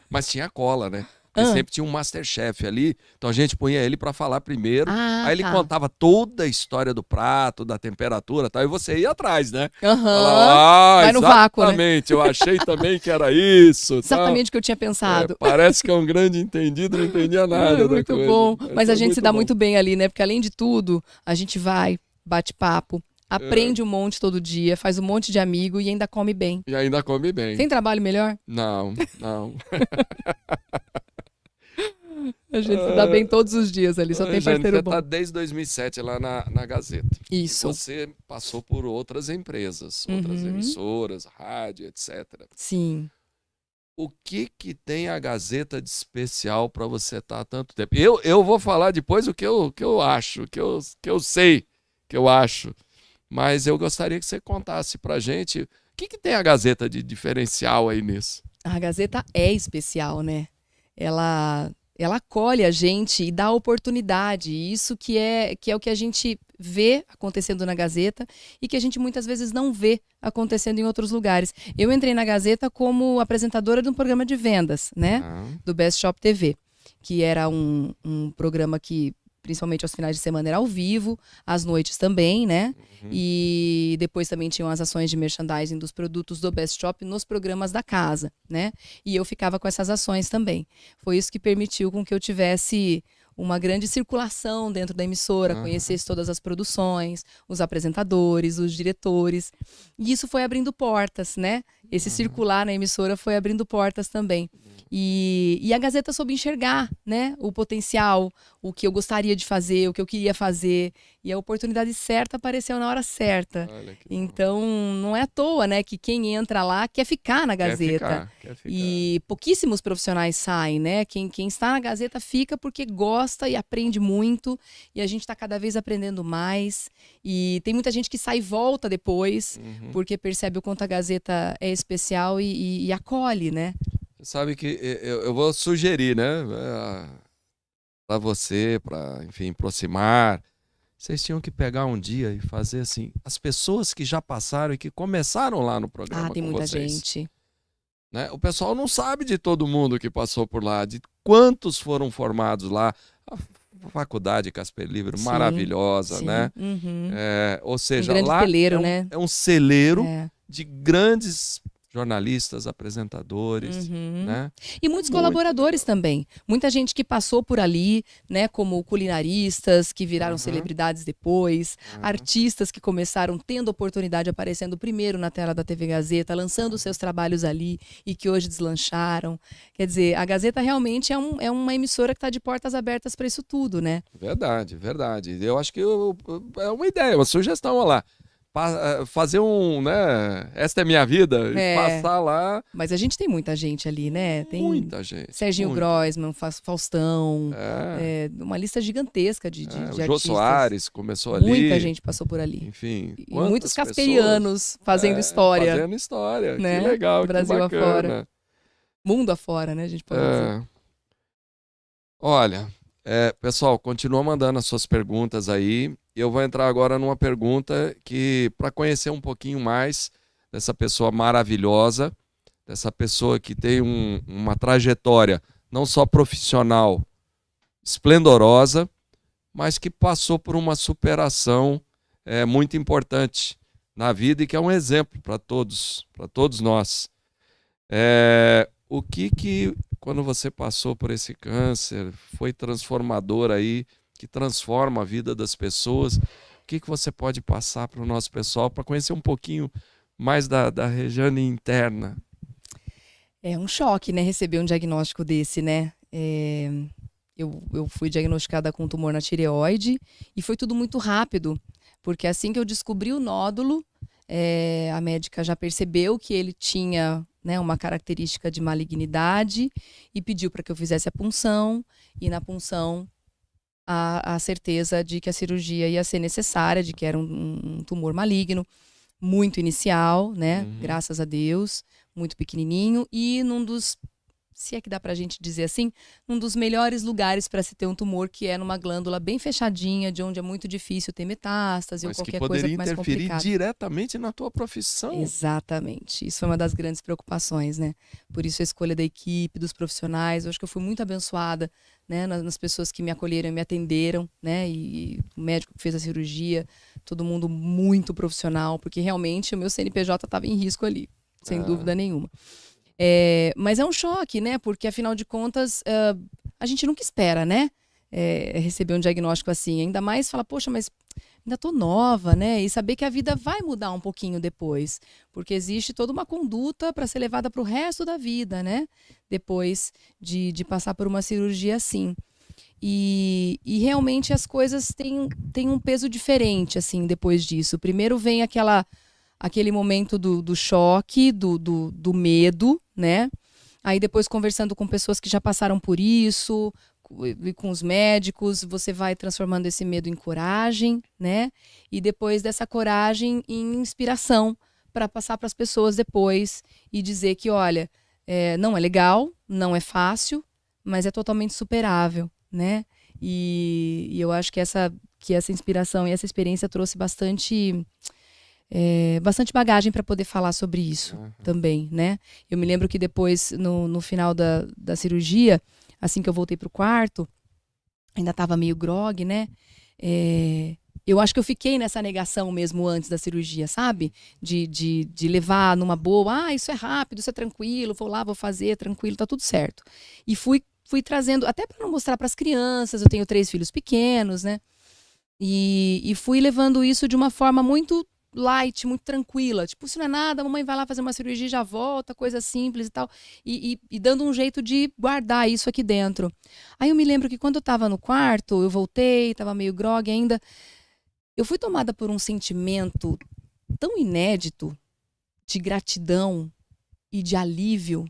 [SPEAKER 2] Mas tinha cola, né? Porque sempre tinha um Masterchef ali, então a gente punha ele para falar primeiro, aí ele contava toda a história do prato, da temperatura e tal, e você ia atrás, né?
[SPEAKER 3] Aham. Vai no vácuo, né?
[SPEAKER 2] Exatamente, eu achei também que era isso. tal.
[SPEAKER 3] Exatamente o que eu tinha pensado.
[SPEAKER 2] Parece que é um grande entendido, não entendia nada da
[SPEAKER 3] Muito
[SPEAKER 2] coisa.
[SPEAKER 3] bom. Mas a
[SPEAKER 2] foi
[SPEAKER 3] gente se dá
[SPEAKER 2] bom.
[SPEAKER 3] muito bem ali, né? Porque além de tudo, a gente vai, bate papo, aprende um monte todo dia, faz um monte de amigo e ainda come bem.
[SPEAKER 2] E ainda come bem.
[SPEAKER 3] Tem trabalho melhor?
[SPEAKER 2] Não.
[SPEAKER 3] A gente se dá bem todos os dias ali, só tem
[SPEAKER 2] Jane,
[SPEAKER 3] parceiro
[SPEAKER 2] você
[SPEAKER 3] bom.
[SPEAKER 2] tá desde 2007 lá na Gazeta.
[SPEAKER 3] Isso.
[SPEAKER 2] Você passou por outras empresas, outras emissoras, rádio, etc.
[SPEAKER 3] Sim.
[SPEAKER 2] O que tem a Gazeta de especial para você estar há tanto tempo? Eu vou falar depois o que eu acho, o que eu sei, que eu acho. Mas eu gostaria que você contasse pra gente o que tem a Gazeta de diferencial aí nisso.
[SPEAKER 3] A Gazeta é especial, né? Ela acolhe a gente e dá oportunidade. E isso que é o que a gente vê acontecendo na Gazeta e que a gente muitas vezes não vê acontecendo em outros lugares. Eu entrei na Gazeta como apresentadora de um programa de vendas, né? Do Best Shop TV, que era um programa que, principalmente aos finais de semana, era ao vivo, às noites também, né? E depois também tinham as ações de merchandising dos produtos do Best Shop nos programas da casa, né? E eu ficava com essas ações também. Foi isso que permitiu com que eu tivesse uma grande circulação dentro da emissora, conhecesse todas as produções, os apresentadores, os diretores. E isso foi abrindo portas, né? Esse circular na emissora foi abrindo portas também. E a Gazeta soube enxergar, né, o potencial, o que eu gostaria de fazer, o que eu queria fazer. E a oportunidade certa apareceu na hora certa. Então, não é à toa, né, que quem entra lá quer ficar na Gazeta.
[SPEAKER 2] Quer ficar.
[SPEAKER 3] E pouquíssimos profissionais saem, né? Quem está na Gazeta fica porque gosta e aprende muito. E a gente está cada vez aprendendo mais. E tem muita gente que sai e volta depois, porque percebe o quanto a Gazeta é especial e acolhe, né?
[SPEAKER 2] Sabe que eu vou sugerir, né, para você, para, enfim, aproximar. Vocês tinham que pegar um dia e fazer assim, as pessoas que já passaram e que começaram lá no programa
[SPEAKER 3] tem
[SPEAKER 2] com
[SPEAKER 3] muita
[SPEAKER 2] vocês.
[SPEAKER 3] gente.
[SPEAKER 2] Né? O pessoal não sabe de todo mundo que passou por lá, de quantos foram formados lá. A faculdade Casper Libero, maravilhosa, né? Ou seja,
[SPEAKER 3] grande
[SPEAKER 2] lá
[SPEAKER 3] celeiro,
[SPEAKER 2] é
[SPEAKER 3] né?
[SPEAKER 2] É um celeiro de grandes jornalistas, apresentadores, né?
[SPEAKER 3] E muitos colaboradores também. Muita gente que passou por ali, né? Como culinaristas, que viraram celebridades depois. Artistas que começaram tendo oportunidade, aparecendo primeiro na tela da TV Gazeta, lançando seus trabalhos ali e que hoje deslancharam. Quer dizer, a Gazeta realmente é uma emissora que está de portas abertas para isso tudo, né?
[SPEAKER 2] Verdade, verdade. Eu acho que é uma ideia, uma sugestão, olha lá. Fazer né? Esta é minha vida, passar lá.
[SPEAKER 3] Mas a gente tem muita gente ali, né? Tem
[SPEAKER 2] muita gente.
[SPEAKER 3] Serginho Groisman, Faustão, uma lista gigantesca de
[SPEAKER 2] o Jô
[SPEAKER 3] artistas.
[SPEAKER 2] Soares começou ali.
[SPEAKER 3] Muita gente passou por ali.
[SPEAKER 2] Enfim.
[SPEAKER 3] E muitos casperianos fazendo história.
[SPEAKER 2] Fazendo história,
[SPEAKER 3] né?
[SPEAKER 2] Que legal,
[SPEAKER 3] Brasil
[SPEAKER 2] que bacana.
[SPEAKER 3] afora. Mundo afora, né? A gente pode dizer.
[SPEAKER 2] Olha, pessoal, continua mandando as suas perguntas aí. Eu vou entrar agora numa pergunta que, para conhecer um pouquinho mais dessa pessoa maravilhosa, dessa pessoa que tem uma trajetória não só profissional esplendorosa, mas que passou por uma superação muito importante na vida e que é um exemplo para todos nós. O que, quando você passou por esse câncer, foi transformador aí, que transforma a vida das pessoas, o que você pode passar para o nosso pessoal para conhecer um pouquinho mais da Rejane interna?
[SPEAKER 3] É um choque, né? Receber um diagnóstico desse, né? Eu fui diagnosticada com tumor na tireoide e foi tudo muito rápido, porque assim que eu descobri o nódulo, a médica já percebeu que ele tinha, né, uma característica de malignidade e pediu para que eu fizesse a punção, e na punção a certeza de que a cirurgia ia ser necessária, de que era um tumor maligno, muito inicial, né? Graças a Deus, muito pequenininho, e num dos, se é que dá pra gente dizer assim, um dos melhores lugares para se ter um tumor, que é numa glândula bem fechadinha, de onde é muito difícil ter metástase ou qualquer coisa mais complicada.
[SPEAKER 2] Mas que poderia interferir diretamente na tua profissão.
[SPEAKER 3] Exatamente. Isso foi uma das grandes preocupações, né? Por isso a escolha da equipe, dos profissionais. Eu acho que eu fui muito abençoada, né? Nas pessoas que me acolheram e me atenderam, né? E o médico que fez a cirurgia, todo mundo muito profissional, porque realmente o meu CNPJ estava em risco ali, sem dúvida nenhuma. Mas é um choque, né? Porque, afinal de contas, a gente nunca espera, né? Receber um diagnóstico assim. Ainda mais falar, poxa, mas ainda tô nova, né? E saber que a vida vai mudar um pouquinho depois. Porque existe toda uma conduta para ser levada para o resto da vida, né? Depois de passar por uma cirurgia assim. E realmente as coisas têm um peso diferente, assim, depois disso. Primeiro vem aquele momento do choque, do medo, né? Aí depois, conversando com pessoas que já passaram por isso, e com os médicos, você vai transformando esse medo em coragem, né? E depois dessa coragem em inspiração para passar para as pessoas depois e dizer que, olha, não é legal, não é fácil, mas é totalmente superável, né? E eu acho que essa que essa inspiração e essa experiência trouxe bastante bagagem para poder falar sobre isso também, né? Eu me lembro que depois, no final da cirurgia, assim que eu voltei pro quarto, ainda estava meio grogue, né? Eu acho que eu fiquei nessa negação mesmo antes da cirurgia, sabe? De levar numa boa, isso é rápido, isso é tranquilo, vou lá, vou fazer, tranquilo, tá tudo certo. E fui trazendo, até para não mostrar para as crianças, eu tenho 3 filhos pequenos, né? E fui levando isso de uma forma muito light, muito tranquila. Tipo, isso não é nada, a mamãe vai lá fazer uma cirurgia e já volta, coisa simples e tal. E dando um jeito de guardar isso aqui dentro. Aí eu me lembro que quando eu tava no quarto, eu voltei, tava meio grogue ainda. Eu fui tomada por um sentimento tão inédito de gratidão e de alívio.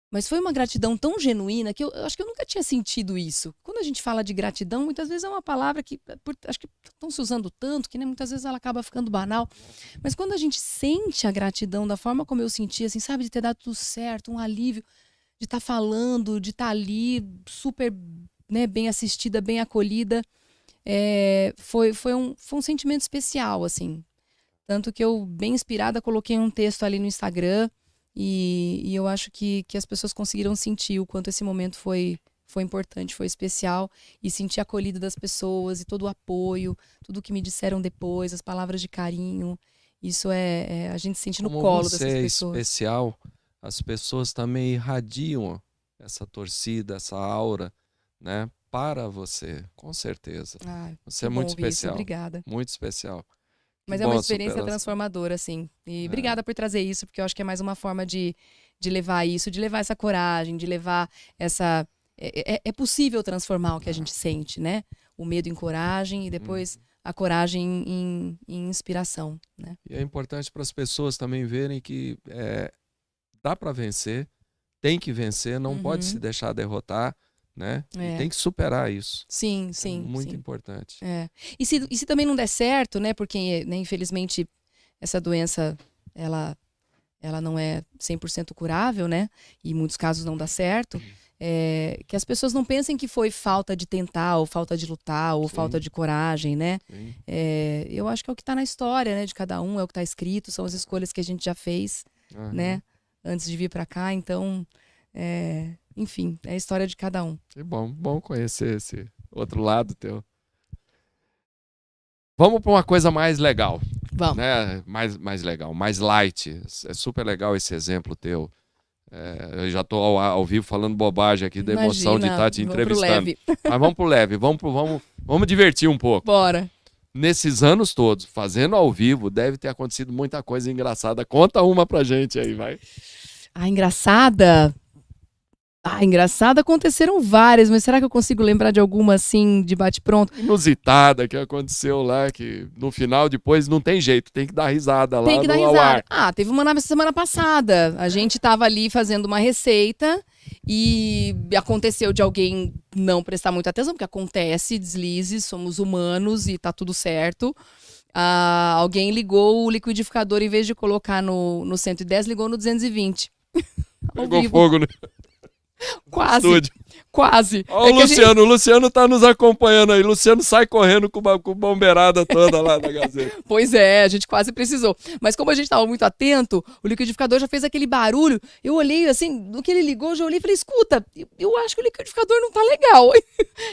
[SPEAKER 3] Mas foi uma gratidão tão genuína que eu acho que eu nunca tinha sentido isso. Quando a gente fala de gratidão, muitas vezes é uma palavra que acho que estão se usando tanto que, né, muitas vezes ela acaba ficando banal. Mas quando a gente sente a gratidão da forma como eu senti, assim, sabe, de ter dado tudo certo, um alívio, de estar falando, de estar ali super, né, bem assistida, bem acolhida, foi um sentimento especial, assim. Tanto que eu, bem inspirada, coloquei um texto ali no Instagram. E eu acho que as pessoas conseguiram sentir o quanto esse momento foi importante, foi especial, e sentir a acolhida das pessoas e todo o apoio, tudo que me disseram depois, as palavras de carinho. Isso a gente sente no colo dessas pessoas.
[SPEAKER 2] Como você é especial, as pessoas também irradiam essa torcida, essa aura, né, para você, com certeza. Você é muito especial.
[SPEAKER 3] Isso, obrigada.
[SPEAKER 2] Muito especial.
[SPEAKER 3] Mas é uma experiência transformadora, assim. E obrigada por trazer isso, porque eu acho que é mais uma forma de levar isso, de levar essa coragem, de levar essa... É possível transformar o que a gente sente, né? O medo em coragem e depois a coragem em inspiração, né?
[SPEAKER 2] E é importante para as pessoas também verem que dá para vencer, tem que vencer, não pode se deixar derrotar, né? E tem que superar isso.
[SPEAKER 3] Sim.
[SPEAKER 2] Muito importante.
[SPEAKER 3] E se também não der certo, né? Porque, né, infelizmente, essa doença, ela não é 100% curável, né? E em muitos casos não dá certo. Que as pessoas não pensem que foi falta de tentar, ou falta de lutar, ou falta de coragem, né? Eu acho que é o que está na história, né? De cada um, é o que está escrito, são as escolhas que a gente já fez, né? Antes de vir para cá, então... enfim, é a história de cada um.
[SPEAKER 2] Que bom conhecer esse outro lado teu. Vamos para uma coisa mais legal.
[SPEAKER 3] Vamos.
[SPEAKER 2] Né? Mais legal, mais light. É super legal esse exemplo teu. Eu já estou ao vivo falando bobagem aqui da emoção de estar te entrevistando. Mas vamos pro leve, vamos divertir um pouco.
[SPEAKER 3] Bora.
[SPEAKER 2] Nesses anos todos, fazendo ao vivo, deve ter acontecido muita coisa engraçada. Conta uma pra gente aí, vai.
[SPEAKER 3] Engraçada? Engraçada aconteceram várias, mas será que eu consigo lembrar de alguma assim, de bate-pronto?
[SPEAKER 2] Inusitada que aconteceu lá, que no final depois não tem jeito, tem que dar risada lá.
[SPEAKER 3] Tem que dar risada. Teve uma na semana passada. A gente tava ali fazendo uma receita e aconteceu de alguém não prestar muita atenção, porque acontece, deslizes, somos humanos e tá tudo certo. Alguém ligou o liquidificador, em vez de colocar no 110, ligou no 220.
[SPEAKER 2] Pegou fogo, né?
[SPEAKER 3] Quase.
[SPEAKER 2] Ó, o Luciano tá nos acompanhando aí. Luciano sai correndo com bombeirada toda lá da Gazeta.
[SPEAKER 3] Pois é, a gente quase precisou. Mas como a gente tava muito atento, o liquidificador já fez aquele barulho. Eu olhei assim, no que ele ligou, eu já olhei e falei, escuta, eu acho que o liquidificador não tá legal.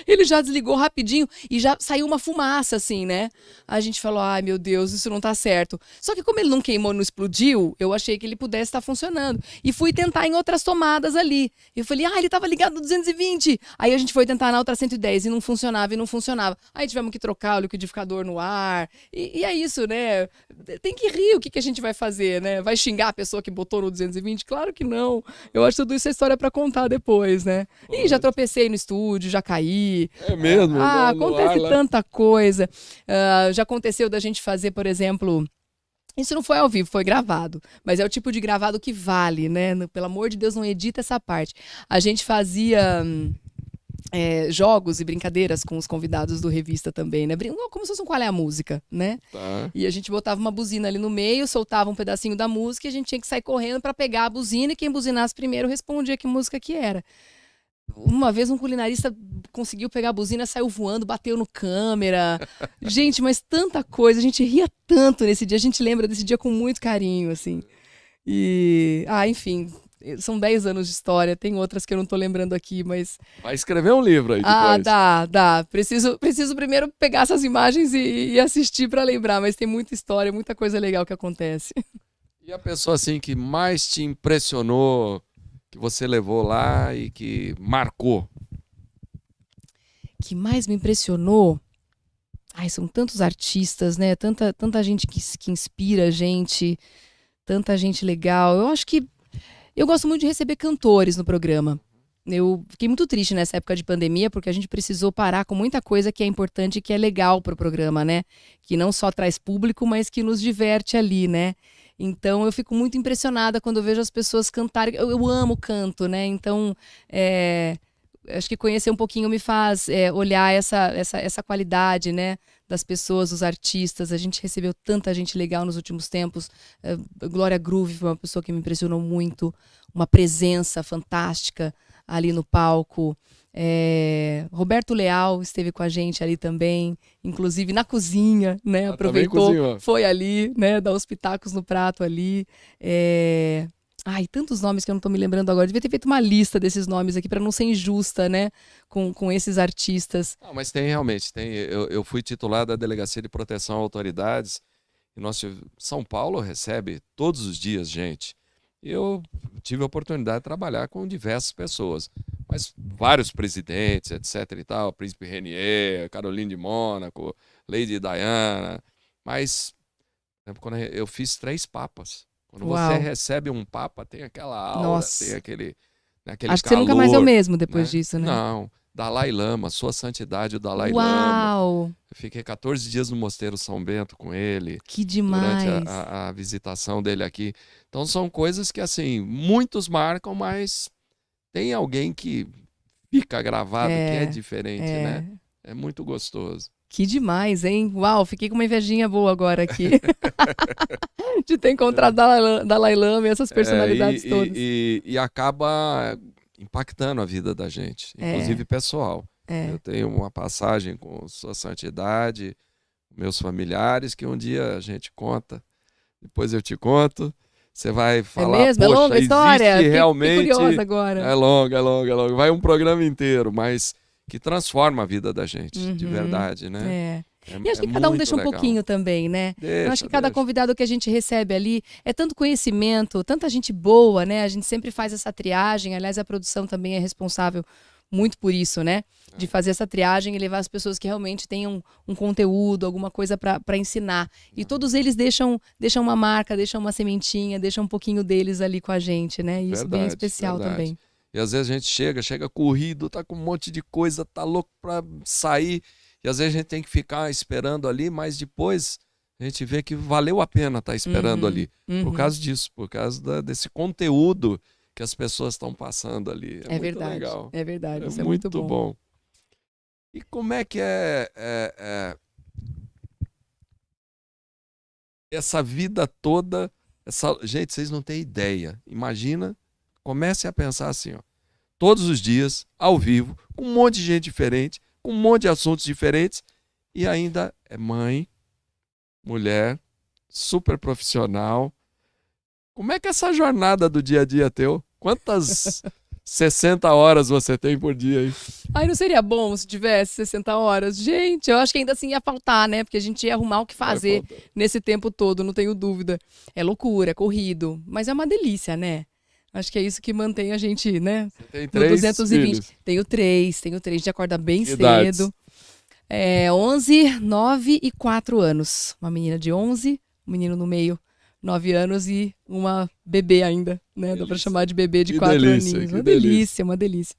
[SPEAKER 3] Ele já desligou rapidinho e já saiu uma fumaça assim, né? A gente falou, ai meu Deus, isso não tá certo. Só que como ele não queimou, não explodiu, eu achei que ele pudesse estar funcionando. E fui tentar em outras tomadas ali. Eu falei, ele tava ligado no 220. Aí a gente foi tentar na outra 110 e não funcionava. Aí tivemos que trocar o liquidificador no ar. E é isso, né? Tem que rir, o que a gente vai fazer, né? Vai xingar a pessoa que botou no 220? Claro que não. Eu acho tudo isso é história pra contar depois, né? E já tropecei no estúdio, já caí.
[SPEAKER 2] É mesmo?
[SPEAKER 3] Acontece tanta coisa. Já aconteceu da gente fazer, por exemplo... Isso não foi ao vivo, foi gravado. Mas é o tipo de gravado que vale, né? Pelo amor de Deus, não edita essa parte. A gente fazia jogos e brincadeiras com os convidados do Revista também, né? Como se fosse um Qual é a Música, né?
[SPEAKER 2] Tá.
[SPEAKER 3] E a gente botava uma buzina ali no meio, soltava um pedacinho da música e a gente tinha que sair correndo para pegar a buzina e quem buzinasse primeiro respondia que música que era. Uma vez um culinarista conseguiu pegar a buzina, saiu voando, bateu no câmera. Gente, mas tanta coisa, a gente ria tanto nesse dia, a gente lembra desse dia com muito carinho, assim. E, enfim, são 10 anos de história, tem outras que eu não tô lembrando aqui, mas...
[SPEAKER 2] Vai escrever um livro aí depois.
[SPEAKER 3] Dá. Preciso primeiro pegar essas imagens e assistir para lembrar, mas tem muita história, muita coisa legal que acontece.
[SPEAKER 2] E a pessoa, assim, que mais te impressionou, que você levou lá e que marcou?
[SPEAKER 3] Que mais me impressionou? São tantos artistas, né? Tanta gente que inspira a gente, tanta gente legal. Eu acho que eu gosto muito de receber cantores no programa. Eu fiquei muito triste nessa época de pandemia, porque a gente precisou parar com muita coisa que é importante e que é legal pro programa, né? Que não só traz público, mas que nos diverte ali, né? Então eu fico muito impressionada quando eu vejo as pessoas cantarem. Eu amo canto, né? Então, acho que conhecer um pouquinho me faz olhar essa qualidade, né? Das pessoas, dos artistas. A gente recebeu tanta gente legal nos últimos tempos. Glória Groove foi uma pessoa que me impressionou muito. Uma presença fantástica ali no palco. Roberto Leal esteve com a gente ali também, inclusive na cozinha, né? Aproveitou, foi ali, né? Dar os pitacos no prato ali. Tantos nomes que eu não estou me lembrando agora. Devia ter feito uma lista desses nomes aqui para não ser injusta, né? Com esses artistas.
[SPEAKER 2] Não, mas tem realmente. Eu fui titular da Delegacia de Proteção a Autoridades e São Paulo recebe todos os dias gente. Eu tive a oportunidade de trabalhar com diversas pessoas, mas vários presidentes, etc. e tal, Príncipe Renier, Caroline de Mônaco, Lady Diana. Mas quando eu fiz 3 papas. Quando você recebe um papa, tem aquela aura, tem aquele
[SPEAKER 3] Acho que
[SPEAKER 2] calor,
[SPEAKER 3] você nunca mais é o mesmo depois disso, né?
[SPEAKER 2] Não. Dalai Lama, Sua Santidade, o Dalai
[SPEAKER 3] Uau!
[SPEAKER 2] Lama. Eu fiquei 14 dias no Mosteiro São Bento com ele.
[SPEAKER 3] Que demais!
[SPEAKER 2] Durante a visitação dele aqui. Então são coisas que, assim, muitos marcam, mas tem alguém que fica gravado, que é diferente, né? É muito gostoso.
[SPEAKER 3] Que demais, hein? Uau, fiquei com uma invejinha boa agora aqui. De ter encontrado Dalai Lama e essas personalidades todas.
[SPEAKER 2] E acaba impactando a vida da gente, inclusive pessoal. Eu tenho uma passagem com Sua Santidade, meus familiares, que um dia a gente conta, depois eu te conto. Você vai falar,
[SPEAKER 3] é mesmo? É longa a história?
[SPEAKER 2] Realmente,
[SPEAKER 3] fiquei curiosa agora.
[SPEAKER 2] É longa. Vai um programa inteiro, mas que transforma a vida da gente, de verdade, né?
[SPEAKER 3] E acho que cada um deixa um pouquinho também, né? Eu acho que cada convidado que a gente recebe ali é tanto conhecimento, tanta gente boa, né? A gente sempre faz essa triagem, aliás, a produção também é responsável muito por isso, né? De fazer essa triagem e levar as pessoas que realmente tenham um conteúdo, alguma coisa para ensinar. E todos eles deixam uma marca, deixam uma sementinha, deixam um pouquinho deles ali com a gente, né? E isso é bem especial também.
[SPEAKER 2] E às vezes a gente chega corrido, tá com um monte de coisa, tá louco para sair. E às vezes a gente tem que ficar esperando ali, mas depois a gente vê que valeu a pena estar esperando ali. Por causa disso, por causa desse conteúdo que as pessoas estão passando ali. É muito
[SPEAKER 3] verdade,
[SPEAKER 2] legal.
[SPEAKER 3] É verdade, isso é
[SPEAKER 2] muito
[SPEAKER 3] muito
[SPEAKER 2] bom. E como é que essa vida toda? Gente, vocês não têm ideia. Imagina, comece a pensar assim, ó, todos os dias, ao vivo, com um monte de gente diferente, com um monte de assuntos diferentes, e ainda é mãe, mulher, super profissional. Como é que é essa jornada do dia a dia teu? Quantas 60 horas você tem por dia aí?
[SPEAKER 3] Não seria bom se tivesse 60 horas? Gente, eu acho que ainda assim ia faltar, né? Porque a gente ia arrumar o que fazer nesse tempo todo, não tenho dúvida. É loucura, é corrido, mas é uma delícia, né? Acho que é isso que mantém a gente, né?
[SPEAKER 2] Você tem 3 220.
[SPEAKER 3] Filhos? Tenho 3. A gente acorda bem cedo. 11, 9 e 4 anos. Uma menina de 11, um menino no meio, 9 anos e uma bebê ainda, né? Dá pra chamar de bebê de 4 aninhos. Uma delícia.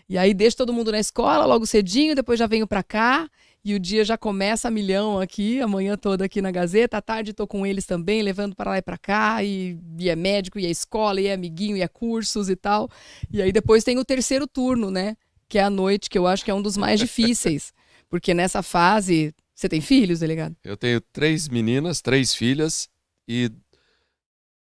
[SPEAKER 3] E aí deixo todo mundo na escola logo cedinho, depois já venho pra cá. E o dia já começa a milhão aqui, a manhã toda aqui na Gazeta. À tarde estou com eles também, levando para lá e para cá. E é médico, e é escola, e é amiguinho, e é cursos e tal. E aí depois tem o terceiro turno, né? Que é à noite, que eu acho que é um dos mais difíceis. Porque nessa fase... Você tem filhos, delegado?
[SPEAKER 2] Eu tenho 3 meninas, 3 filhas. E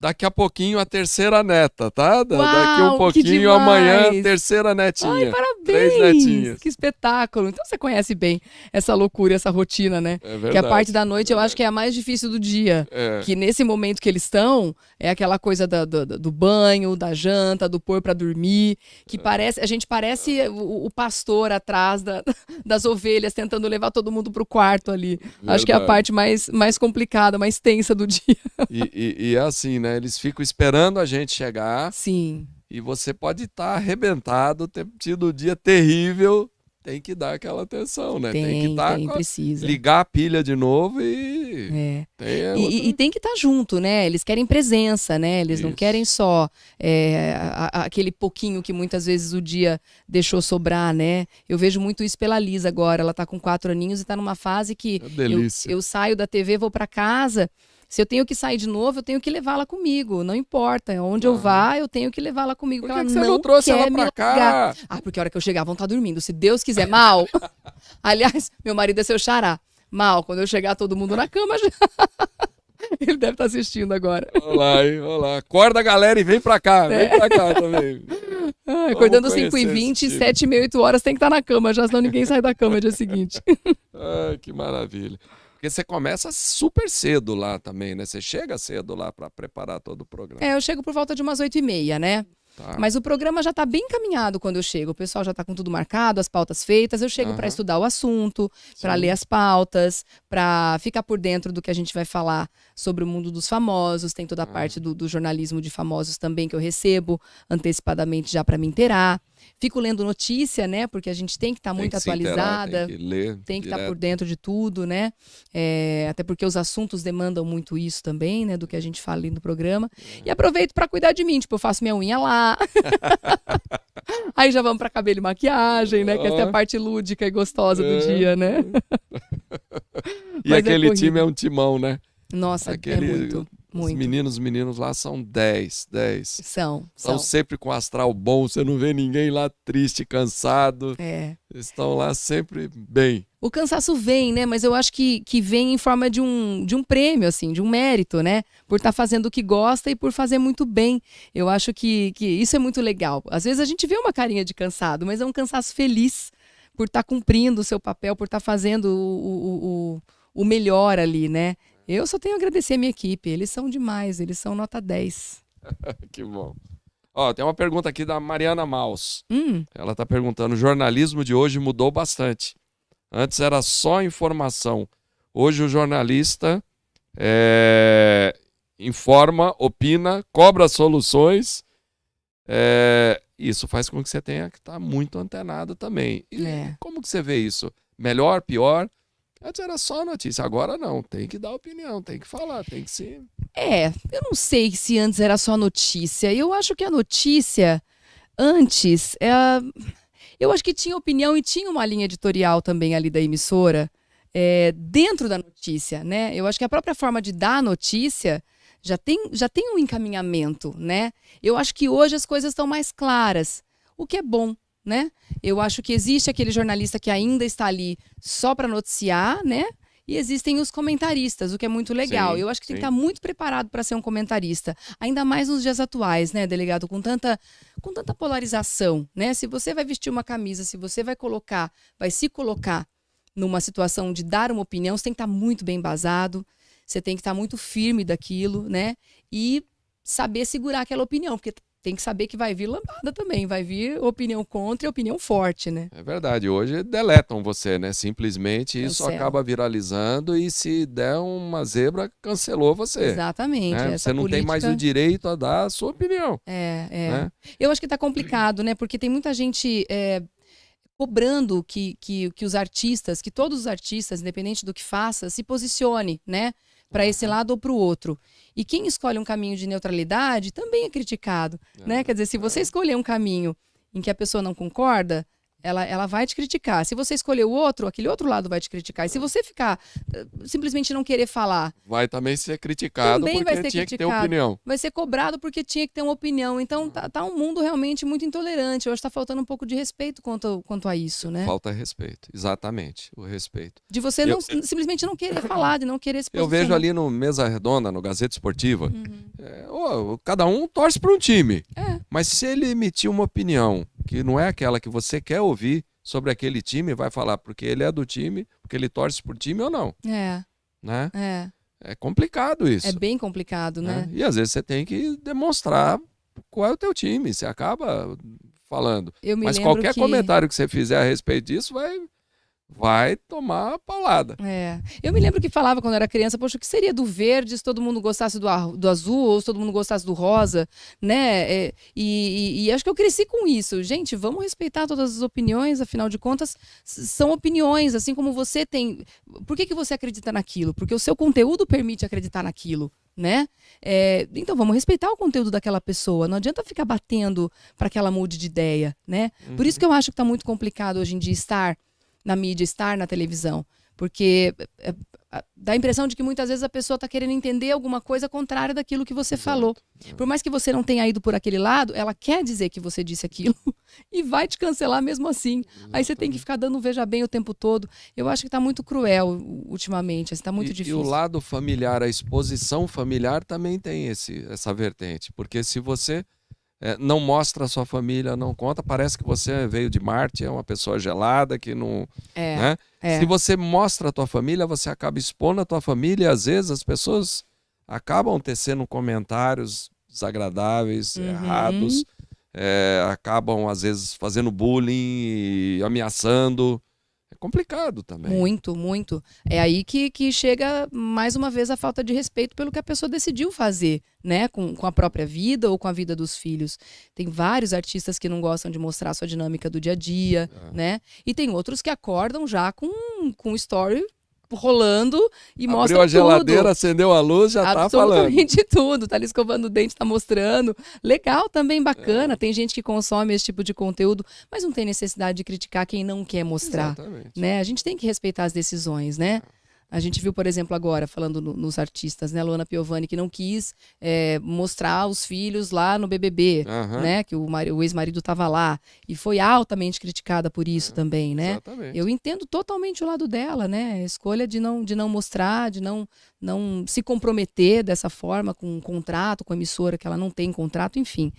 [SPEAKER 2] daqui a pouquinho a terceira neta, tá? Daqui um pouquinho, amanhã, terceira netinha.
[SPEAKER 3] Ai, parabéns!
[SPEAKER 2] 3
[SPEAKER 3] Parabéns!
[SPEAKER 2] netinhas.
[SPEAKER 3] Que espetáculo! Então você conhece bem essa loucura, essa rotina, né?
[SPEAKER 2] É
[SPEAKER 3] Que a
[SPEAKER 2] verdade.
[SPEAKER 3] parte da noite eu acho que é a mais difícil do dia.
[SPEAKER 2] É.
[SPEAKER 3] Que nesse momento que eles estão, é aquela coisa do banho, da janta, do pôr pra dormir, que a gente parece o pastor atrás das ovelhas, tentando levar todo mundo pro quarto ali. Acho que é a
[SPEAKER 2] Verdade.
[SPEAKER 3] parte mais complicada, mais tensa do dia.
[SPEAKER 2] E é assim, né? Eles ficam esperando a gente chegar
[SPEAKER 3] Sim,
[SPEAKER 2] e você pode estar arrebentado, ter tido um dia terrível, tem que dar aquela atenção, né? Tem que estar
[SPEAKER 3] precisa.
[SPEAKER 2] ligar a pilha de novo e
[SPEAKER 3] É.
[SPEAKER 2] tem
[SPEAKER 3] E tem que estar junto, né? Eles querem presença, né? Eles não
[SPEAKER 2] Isso.
[SPEAKER 3] querem só aquele pouquinho que muitas vezes o dia deixou sobrar, né? Eu vejo muito isso pela Lisa agora. Ela tá com 4 aninhos e tá numa fase que
[SPEAKER 2] É delícia.
[SPEAKER 3] eu saio da TV, vou para casa. Se eu tenho que sair de novo, eu tenho que levá-la comigo. Não importa. Onde eu vá, eu tenho que levá-la comigo.
[SPEAKER 2] Por
[SPEAKER 3] Porque
[SPEAKER 2] que
[SPEAKER 3] ela
[SPEAKER 2] você não trouxe
[SPEAKER 3] quer
[SPEAKER 2] ela
[SPEAKER 3] me
[SPEAKER 2] pra
[SPEAKER 3] largar.
[SPEAKER 2] cá?
[SPEAKER 3] Ah, porque a hora que eu chegar vão estar dormindo. Se Deus quiser, Mal. Aliás, meu marido é seu xará. Mal, quando eu chegar, todo mundo na cama já. Ele deve estar assistindo agora.
[SPEAKER 2] Olha lá, hein? Olha lá. Acorda, galera, e vem pra cá. Vem pra cá também.
[SPEAKER 3] Acordando
[SPEAKER 2] Vamos conhecer
[SPEAKER 3] 5h20,
[SPEAKER 2] esse time.
[SPEAKER 3] 7h30, 8h tem que estar na cama, já senão ninguém sai da cama no dia seguinte.
[SPEAKER 2] Ai, que maravilha. Porque você começa super cedo lá também, né? Você chega cedo lá para preparar todo o programa.
[SPEAKER 3] Eu chego por volta de umas 8h30, né?
[SPEAKER 2] Tá?
[SPEAKER 3] Mas o programa já tá bem encaminhado quando eu chego. O pessoal já tá com tudo marcado, as pautas feitas. Eu chego para
[SPEAKER 2] Aham.
[SPEAKER 3] estudar o assunto, para
[SPEAKER 2] Sim.
[SPEAKER 3] ler as pautas, para ficar por dentro do que a gente vai falar sobre o mundo dos famosos. Tem toda a parte do jornalismo de famosos também que eu recebo antecipadamente já para me inteirar. Fico lendo notícia, né? Porque a gente tem que estar
[SPEAKER 2] Tem
[SPEAKER 3] muito
[SPEAKER 2] que se inteirar,
[SPEAKER 3] atualizada.
[SPEAKER 2] tem que ler
[SPEAKER 3] Tem que estar
[SPEAKER 2] direto.
[SPEAKER 3] por dentro de tudo, né? Até porque os assuntos demandam muito isso também, né? Do que a gente fala ali no programa. E aproveito para cuidar de mim, tipo, eu faço minha unha lá. Aí já vamos para cabelo e maquiagem, né? Que essa é a parte lúdica e gostosa do dia, né?
[SPEAKER 2] E
[SPEAKER 3] Mas é
[SPEAKER 2] aquele
[SPEAKER 3] corrido.
[SPEAKER 2] time é um timão, né?
[SPEAKER 3] Nossa,
[SPEAKER 2] Aquele,
[SPEAKER 3] é muito,
[SPEAKER 2] Os
[SPEAKER 3] muito.
[SPEAKER 2] meninos lá são 10.
[SPEAKER 3] São.
[SPEAKER 2] Estão sempre com astral bom, você não vê ninguém lá triste, cansado. Estão lá sempre bem.
[SPEAKER 3] O cansaço vem, né? Mas eu acho que vem em forma de um prêmio, assim, de um mérito, né? Por estar fazendo o que gosta e por fazer muito bem. Eu acho que isso é muito legal. Às vezes a gente vê uma carinha de cansado, mas é um cansaço feliz por estar cumprindo o seu papel, por estar fazendo o melhor ali, né? Eu só tenho a agradecer a minha equipe. Eles são demais, eles são nota 10.
[SPEAKER 2] Que bom. Ó, tem uma pergunta aqui da Mariana Maus.
[SPEAKER 3] Hum,
[SPEAKER 2] Ela está perguntando: o jornalismo de hoje mudou bastante. Antes era só informação. Hoje o jornalista informa, opina, cobra soluções. Isso faz com que você tenha que estar muito antenado também. E como que você vê isso? Melhor, pior? Antes era só notícia, agora não. Tem que dar opinião, tem que falar, tem que se...
[SPEAKER 3] eu não sei se antes era só notícia. Eu acho que a notícia, antes, eu acho que tinha opinião e tinha uma linha editorial também ali da emissora, dentro da notícia, né? Eu acho que a própria forma de dar a notícia já tem um encaminhamento, né? Eu acho que hoje as coisas estão mais claras, o que é bom, né? Eu acho que existe aquele jornalista que ainda está ali só para noticiar, né? E existem os comentaristas, o que é muito legal.
[SPEAKER 2] Sim,
[SPEAKER 3] eu acho que tem que
[SPEAKER 2] sim.
[SPEAKER 3] estar muito preparado para ser um comentarista, ainda mais nos dias atuais, né, delegado? Com tanta polarização, né? Se você vai vestir uma camisa, se você vai se colocar numa situação de dar uma opinião, você tem que estar muito bem embasado, você tem que estar muito firme daquilo, né? E saber segurar aquela opinião, porque tem que saber que vai vir lambada também, vai vir opinião contra e opinião forte, né?
[SPEAKER 2] É verdade, hoje deletam você, né? Simplesmente isso
[SPEAKER 3] Cancela.
[SPEAKER 2] acaba viralizando e se der uma zebra, cancelou você.
[SPEAKER 3] Exatamente.
[SPEAKER 2] Né?
[SPEAKER 3] Essa
[SPEAKER 2] Você não tem mais o
[SPEAKER 3] política-
[SPEAKER 2] direito a dar a sua opinião. Né?
[SPEAKER 3] Eu acho que tá complicado, né? Porque tem muita gente cobrando que os artistas, que todos os artistas, independente do que faça, se posicione, né? Para esse lado ou para o outro. E quem escolhe um caminho de neutralidade também é criticado, né? Quer dizer, se você escolher um caminho em que a pessoa não concorda, ela vai te criticar. Se você escolher o outro, aquele outro lado vai te criticar. E se você ficar simplesmente não querer falar,
[SPEAKER 2] Vai também ser criticado
[SPEAKER 3] também vai
[SPEAKER 2] porque
[SPEAKER 3] ser
[SPEAKER 2] tinha que ter
[SPEAKER 3] criticado.
[SPEAKER 2] opinião.
[SPEAKER 3] Vai ser cobrado porque tinha que ter uma opinião. Então tá um mundo realmente muito intolerante. Eu acho que tá faltando um pouco de respeito quanto a isso, né?
[SPEAKER 2] Falta respeito, exatamente, o respeito.
[SPEAKER 3] De você simplesmente não querer falar, de não querer se
[SPEAKER 2] Eu
[SPEAKER 3] posicionar.
[SPEAKER 2] vejo ali no Mesa Redonda, no Gazeta Esportiva, cada um torce para um time. Mas se ele emitir uma opinião que não é aquela que você quer ouvir sobre aquele time, vai falar porque ele é do time, porque ele torce por time ou não,
[SPEAKER 3] É,
[SPEAKER 2] né?
[SPEAKER 3] é.
[SPEAKER 2] É complicado isso.
[SPEAKER 3] É bem complicado, né?
[SPEAKER 2] E às vezes você tem que demonstrar qual é o teu time, você acaba falando.
[SPEAKER 3] Eu me
[SPEAKER 2] Mas
[SPEAKER 3] lembro
[SPEAKER 2] qualquer
[SPEAKER 3] que...
[SPEAKER 2] comentário que você fizer a respeito disso vai tomar paulada.
[SPEAKER 3] Eu me lembro que falava quando eu era criança, poxa, o que seria do verde se todo mundo gostasse do azul ou se todo mundo gostasse do rosa, né? E acho que eu cresci com isso. Gente, vamos respeitar todas as opiniões, afinal de contas, são opiniões, assim como você tem. Por que você acredita naquilo? Porque o seu conteúdo permite acreditar naquilo, né? Então vamos respeitar o conteúdo daquela pessoa. Não adianta ficar batendo para que ela mude de ideia, né? Por isso que eu acho que está muito complicado hoje em dia estar na mídia, estar na televisão, porque dá a impressão de que muitas vezes a pessoa está querendo entender alguma coisa contrária daquilo que você falou. Por mais que você não tenha ido por aquele lado, ela quer dizer que você disse aquilo e vai te cancelar mesmo assim. Aí você tem que ficar dando veja bem o tempo todo. Eu acho que está muito cruel ultimamente, está muito difícil.
[SPEAKER 2] E o lado familiar, a exposição familiar também tem essa vertente, porque se você não mostra a sua família, não conta, parece que você veio de Marte, é uma pessoa gelada, que não... né? Se você mostra a tua família, você acaba expondo a tua família e às vezes as pessoas acabam tecendo comentários desagradáveis, errados, acabam às vezes fazendo bullying e ameaçando. É complicado também.
[SPEAKER 3] Muito, muito. É aí que chega, mais uma vez, a falta de respeito pelo que a pessoa decidiu fazer, né? Com a própria vida ou com a vida dos filhos. Tem vários artistas que não gostam de mostrar a sua dinâmica do dia a dia, né? E tem outros que acordam já com story rolando e mostram
[SPEAKER 2] Abriu a geladeira,
[SPEAKER 3] tudo.
[SPEAKER 2] acendeu a luz, já tá falando.
[SPEAKER 3] Absolutamente tudo. Tá ali escovando o dente, tá mostrando. Legal também, bacana. Tem gente que consome esse tipo de conteúdo, mas não tem necessidade de criticar quem não quer mostrar.
[SPEAKER 2] Exatamente.
[SPEAKER 3] Né? A gente tem que respeitar as decisões, né? A gente viu, por exemplo, agora, falando nos artistas, né? Luana Piovani, que não quis mostrar os filhos lá no BBB, né? Que o ex-marido estava lá. E foi altamente criticada por isso também, né?
[SPEAKER 2] Exatamente.
[SPEAKER 3] Eu entendo totalmente o lado dela, né? A escolha de não mostrar, de não se comprometer dessa forma com um contrato, com a emissora, que ela não tem contrato, enfim.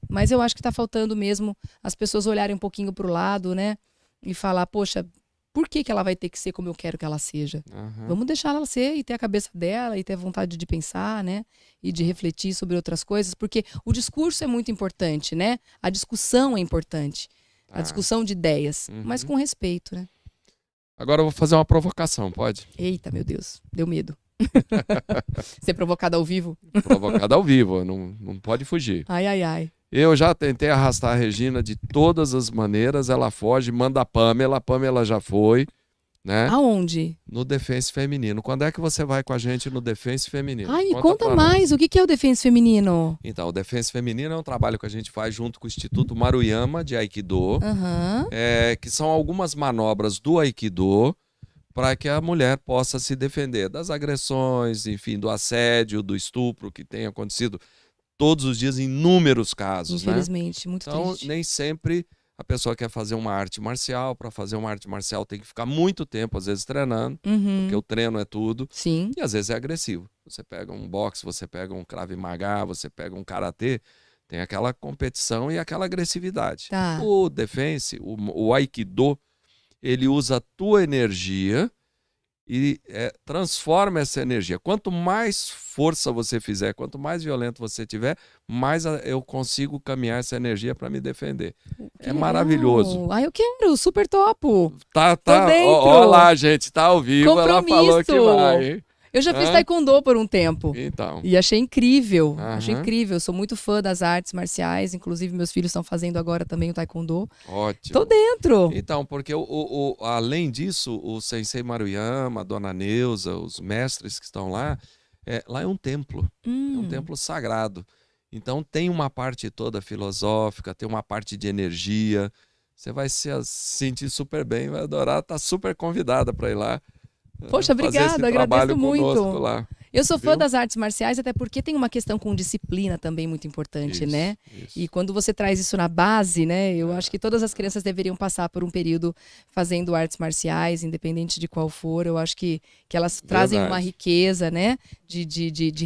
[SPEAKER 3] Mas eu acho que está faltando mesmo as pessoas olharem um pouquinho para o lado, né? E falar, poxa, por que ela vai ter que ser como eu quero que ela seja? Vamos deixar ela ser e ter a cabeça dela e ter vontade de pensar, né? E de refletir sobre outras coisas, porque o discurso é muito importante, né? A discussão é importante. A discussão de ideias, mas com respeito, né?
[SPEAKER 2] Agora eu vou fazer uma provocação, pode?
[SPEAKER 3] Eita, meu Deus, deu medo. Ser provocada ao vivo?
[SPEAKER 2] Provocada ao vivo, não pode fugir.
[SPEAKER 3] Ai, ai, ai.
[SPEAKER 2] Eu já tentei arrastar a Regina de todas as maneiras, ela foge, manda a Pamela já foi, né?
[SPEAKER 3] Aonde?
[SPEAKER 2] No Defense Feminino. Quando é que você vai com a gente no Defense Feminino?
[SPEAKER 3] Ai, me conta mais, o que é o Defense Feminino?
[SPEAKER 2] Então, o Defense Feminino é um trabalho que a gente faz junto com o Instituto Maruyama de Aikido, que são algumas manobras do Aikido para que a mulher possa se defender das agressões, enfim, do assédio, do estupro que tem acontecido todos os dias, em inúmeros casos.
[SPEAKER 3] Infelizmente,
[SPEAKER 2] né?
[SPEAKER 3] muito
[SPEAKER 2] então,
[SPEAKER 3] triste.
[SPEAKER 2] Nem sempre a pessoa quer fazer uma arte marcial. Para fazer uma arte marcial tem que ficar muito tempo, às vezes, treinando, porque o treino é tudo.
[SPEAKER 3] Sim.
[SPEAKER 2] E às vezes é agressivo. Você pega um boxe, você pega um Krav Maga, você pega um karatê, tem aquela competição e aquela agressividade.
[SPEAKER 3] Tá.
[SPEAKER 2] O Defense, o Aikido, ele usa a tua energia e transforma essa energia. Quanto mais força você fizer, quanto mais violento você tiver, mais eu consigo caminhar essa energia para me defender. É maravilhoso.
[SPEAKER 3] Ah, eu quero, super topo.
[SPEAKER 2] Tá.
[SPEAKER 3] Tô dentro.
[SPEAKER 2] Ó lá, gente, tá ao vivo.
[SPEAKER 3] Compromisso.
[SPEAKER 2] Ela falou que vai, hein?
[SPEAKER 3] Eu já fiz taekwondo por um tempo.
[SPEAKER 2] Então.
[SPEAKER 3] E achei incrível. Achei incrível. Sou muito fã das artes marciais. Inclusive, meus filhos estão fazendo agora também o taekwondo.
[SPEAKER 2] Ótimo.
[SPEAKER 3] Tô dentro.
[SPEAKER 2] Então, porque além disso, o Sensei Maruyama, a Dona Neuza, os mestres que estão lá, lá é um templo. É um templo sagrado. Então, tem uma parte toda filosófica, tem uma parte de energia. Você vai se sentir super bem, vai adorar. Tá super convidada para ir lá.
[SPEAKER 3] Poxa, obrigada, agradeço muito.
[SPEAKER 2] Lá.
[SPEAKER 3] Eu sou fã
[SPEAKER 2] Viu?
[SPEAKER 3] das artes marciais, até porque tem uma questão com disciplina também muito importante,
[SPEAKER 2] Isso,
[SPEAKER 3] né?
[SPEAKER 2] isso.
[SPEAKER 3] E quando você traz isso na base, né? Eu acho que todas as crianças deveriam passar por um período fazendo artes marciais, independente de qual for. Eu acho que elas trazem uma
[SPEAKER 2] Verdade.
[SPEAKER 3] riqueza, né? De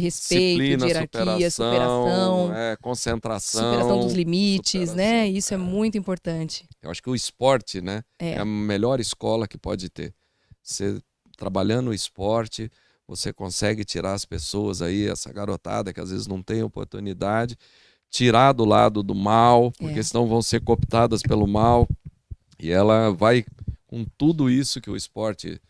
[SPEAKER 3] respeito,
[SPEAKER 2] Disciplina,
[SPEAKER 3] de hierarquia, superação,
[SPEAKER 2] concentração.
[SPEAKER 3] superação dos limites, né?
[SPEAKER 2] superação,
[SPEAKER 3] Isso é muito importante.
[SPEAKER 2] Eu acho que o esporte, né,
[SPEAKER 3] É.
[SPEAKER 2] é a melhor escola que pode ter. Você trabalhando no esporte, você consegue tirar as pessoas aí, essa garotada que às vezes não tem oportunidade, tirar do lado do mal, porque senão vão ser cooptadas pelo mal. E ela vai com tudo isso que o esporte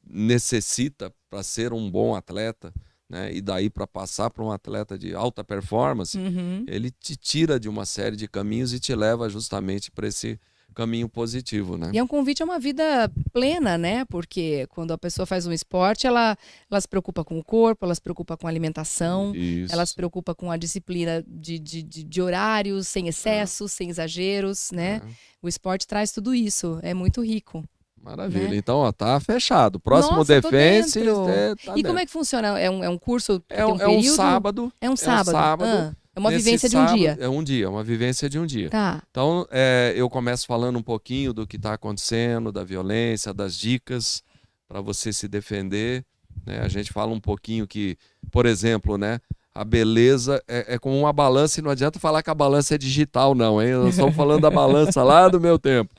[SPEAKER 2] necessita para ser um bom atleta, né? E daí para passar para um atleta de alta performance, ele te tira de uma série de caminhos e te leva justamente para esse caminho positivo, né?
[SPEAKER 3] E é um convite a uma vida plena, né? Porque quando a pessoa faz um esporte, ela se preocupa com o corpo, ela se preocupa com a alimentação,
[SPEAKER 2] Isso.
[SPEAKER 3] ela se preocupa com a disciplina de horários, sem excessos, sem exageros, né? O esporte traz tudo isso, é muito rico.
[SPEAKER 2] Maravilha.
[SPEAKER 3] Né?
[SPEAKER 2] Então, ó, tá fechado. Próximo
[SPEAKER 3] Nossa, tô
[SPEAKER 2] Defense.
[SPEAKER 3] dentro.
[SPEAKER 2] Tá
[SPEAKER 3] E como
[SPEAKER 2] dentro.
[SPEAKER 3] é que funciona? É um curso que tem um
[SPEAKER 2] um
[SPEAKER 3] período?
[SPEAKER 2] sábado.
[SPEAKER 3] É um sábado. É uma
[SPEAKER 2] Nesse
[SPEAKER 3] vivência
[SPEAKER 2] sábado,
[SPEAKER 3] de um dia.
[SPEAKER 2] É um dia, uma vivência de um dia.
[SPEAKER 3] Tá.
[SPEAKER 2] Então, eu começo falando um pouquinho do que está acontecendo, da violência, das dicas para você se defender. Né? A gente fala um pouquinho que, por exemplo, né, a beleza é como uma balança e não adianta falar que a balança é digital, não, hein? Nós estamos falando da balança lá do meu tempo.